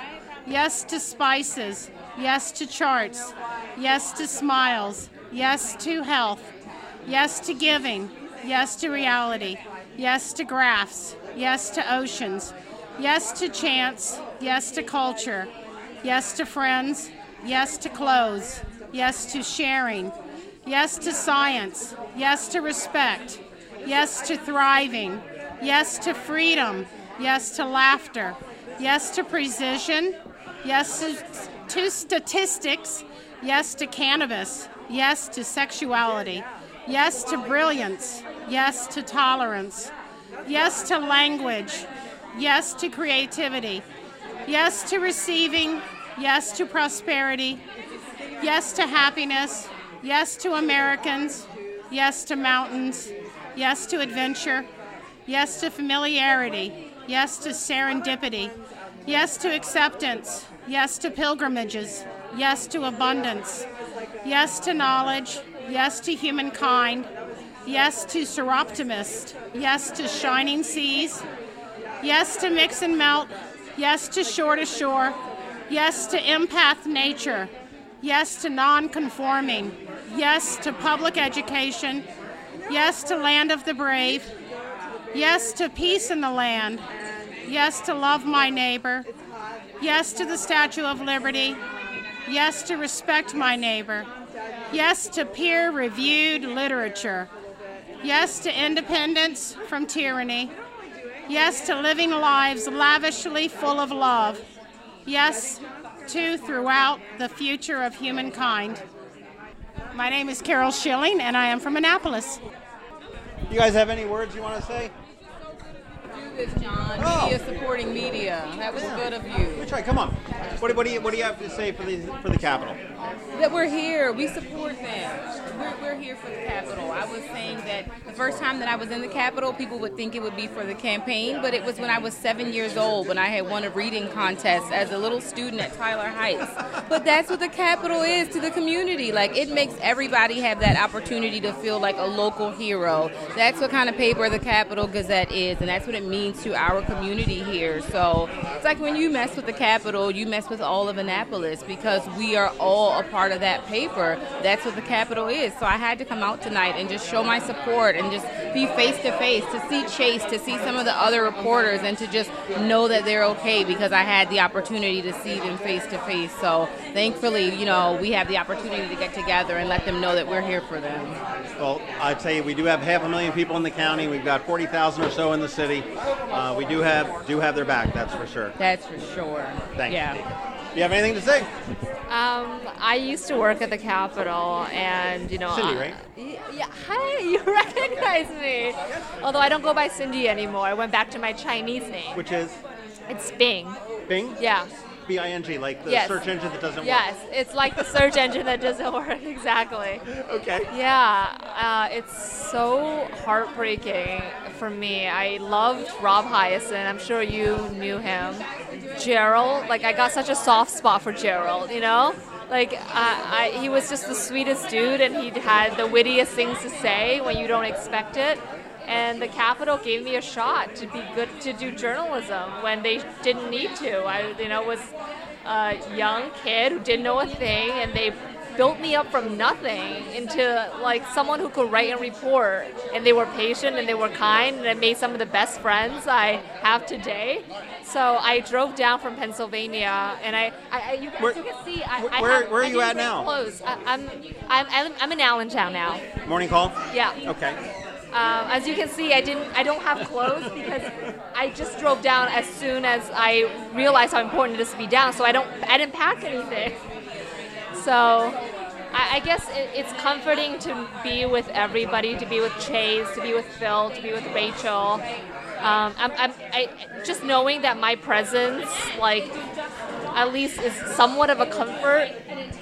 Yes to spices. Yes to charts. Yes to smiles. Yes to health. Yes to giving. Yes to reality. Yes to graphs. Yes to oceans. Yes to chance. Yes to culture. Yes to friends. Yes to clothes. Yes to sharing. Yes to science. Yes to respect. Yes to thriving. Yes to freedom. Yes to laughter. Yes to precision. Yes to statistics. Yes to cannabis. Yes to sexuality. Yes to brilliance. Yes to tolerance. Yes to language. Yes to creativity. Yes to receiving. Yes to prosperity. Yes to happiness. Yes to Americans. Yes to mountains. Yes to adventure. Yes to familiarity. Yes to serendipity. Yes to acceptance. Yes to pilgrimages. Yes to abundance. Yes to knowledge. Yes to humankind. Yes to Seroptimist. Yes to shining seas. Yes to mix and melt. Yes to shore to shore. Yes to empath nature. Yes to non-conforming. Yes to public education. Yes to land of the brave. Yes to peace in the land. Yes to love my neighbor. Yes to the Statue of Liberty. Yes to respect my neighbor. Yes to peer-reviewed literature. Yes to independence from tyranny. Yes to living lives lavishly full of love. Yes to throughout the future of humankind. My name is Carol Schilling, and I am from Annapolis. You guys have any words you want to say? Do this, John. Media supporting media. That was good of you. Let me try. Come on. What do you have to say for the Capitol? That we're here. We support them. We're here for the Capitol. I was saying that the first time that I was in the Capitol, people would think it would be for the campaign, but it was when I was 7 years old when I had won a reading contest as a little student at Tyler Heights. But that's what the Capitol is to the community. Like, it makes everybody have that opportunity to feel like a local hero. That's what kind of paper the Capitol Gazette is, and that's what it means to our community here. So it's like when you mess with the Capitol, you mess with all of Annapolis because we are all a part of that paper. That's what the Capitol is. So I had to come out tonight and just show my support and just be face to face, to see Chase, to see some of the other reporters, and to just know that they're okay because I had the opportunity to see them face to face. So thankfully, we have the opportunity to get together and let them know that we're here for them. Well, I tell you, we do have 500,000 people in the county. We've got 40,000 or so in the city. We do have their back. That's for sure. That's for sure. Thanks. Yeah. Do you have anything to say? I used to work at the Capitol, and Cindy, right? Yeah, hi, you recognize me. Although I don't go by Cindy anymore. I went back to my Chinese name. Which is? It's Bing. Bing? Yeah. Bing, like the Yes. search engine that doesn't work. Yes, it's like the search engine that doesn't work, exactly. Okay. Yeah, it's so heartbreaking for me. I loved Rob Hyacinth. I'm sure you knew him. Gerald, I got such a soft spot for Gerald, he was just the sweetest dude, and he had the wittiest things to say when you don't expect it. And the Capitol gave me a shot to be good, to do journalism when they didn't need to. I, was a young kid who didn't know a thing, and they built me up from nothing into someone who could write and report. And they were patient and they were kind, and I made some of the best friends I have today. So I drove down from Pennsylvania, and you can see where are you at now? Clothes. I'm in Allentown now. Morning call? Yeah. Okay. As you can see, I don't have clothes because I just drove down as soon as I realized how important it is to be down. So I didn't pack anything. So I guess it's comforting to be with everybody, to be with Chase, to be with Phil, to be with Rachel. I just knowing that my presence, at least is somewhat of a comfort,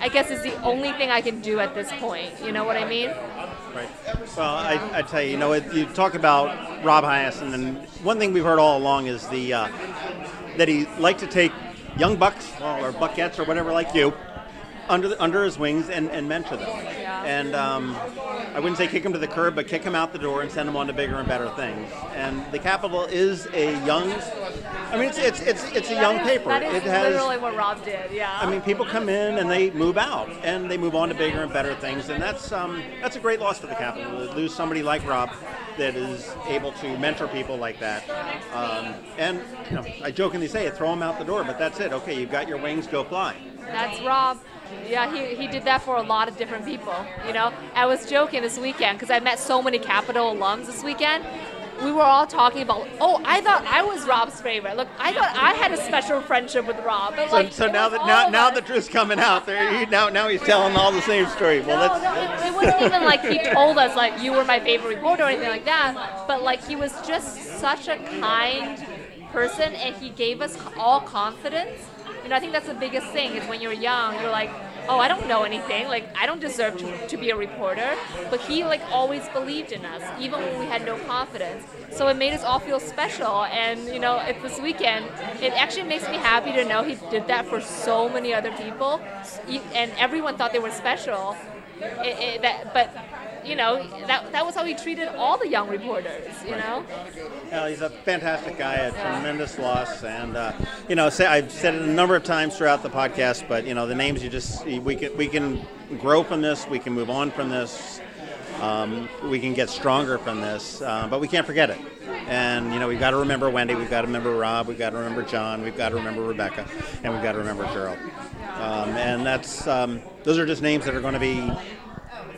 I guess is the only thing I can do at this point. You know what I mean? Right. Well, I tell you, you talk about Rob Hyacinth, and one thing we've heard all along is that he liked to take young bucks or buckettes or whatever like you under his wings and mentor them. Yeah. And I wouldn't say kick them to the curb, but kick them out the door and send them on to bigger and better things. And the Capitol is a young. It's a young paper. That is it has, literally what Rob did. Yeah. People come in and they move out and they move on to bigger and better things, and that's a great loss for the Capitol to lose somebody like Rob that is able to mentor people like that. And I jokingly say it, throw them out the door, but that's it. Okay, you've got your wings, go fly. That's Rob. Yeah, he did that for a lot of different people. I was joking this weekend because I met so many Capitol alums this weekend. We were all talking about, I thought I was Rob's favorite. Look, I thought I had a special friendship with Rob. But so now the truth's coming out. Now he's telling all the same story. Well, no, it wasn't even like he told us you were my favorite reporter or anything like that. But he was just such a kind person, and he gave us all confidence. I think that's the biggest thing is when you're young, you're like, oh, I don't know anything. Like, I don't deserve to be a reporter. But he, like, always believed in us, even when we had no confidence. So it made us all feel special. And, you know, this weekend, it actually makes me happy to know he did that for so many other people. And everyone thought they were special. But you know, that was how he treated all the young reporters, you know? Well, he's a fantastic guy, a tremendous loss. And, you know, I've said it a number of times throughout the podcast, but, you know, the names we can grow from this, we can move on from this, we can get stronger from this, but we can't forget it. And, you know, we've got to remember Wendy, we've got to remember Rob, we've got to remember John, we've got to remember Rebecca, and we've got to remember Gerald. And those are just names that are going to be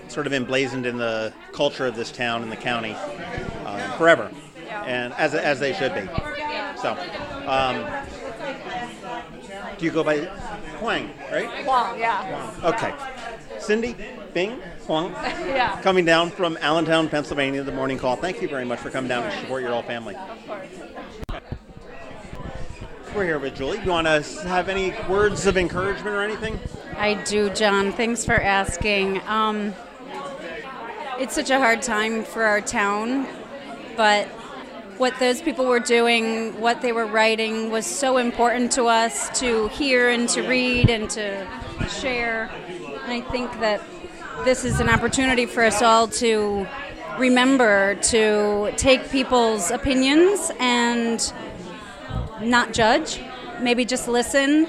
sort of emblazoned in the culture of this town and the county forever, and as they should be. So, do you go by Huang, right? Huang, yeah. Huang. Okay. Cindy Bing Huang, yeah. Coming down from Allentown, Pennsylvania, the Morning Call. Thank you very much for coming down to support your whole family. Of course. We're here with Julie. You want to have any words of encouragement or anything? I do, John. Thanks for asking. It's such a hard time for our town, but what those people were doing, what they were writing was so important to us to hear and to read and to share. And I think that this is an opportunity for us all to remember to take people's opinions and not judge, maybe just listen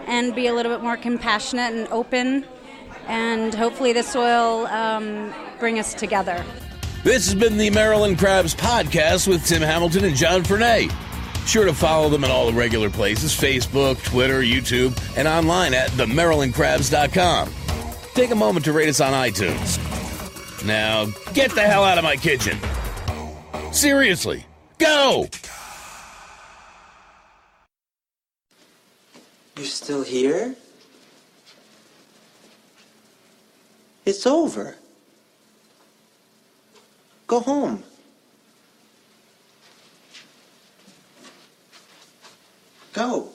and be a little bit more compassionate and open, and hopefully this will bring us together. This has been the Maryland Crabs Podcast with Tim Hamilton and John Fernay. Sure to follow them at all the regular places, Facebook, Twitter, YouTube, and online at themarylandcrabs.com. Take a moment to rate us on iTunes. Now, get the hell out of my kitchen. Seriously, go! You're still here? It's over. Go home. Go.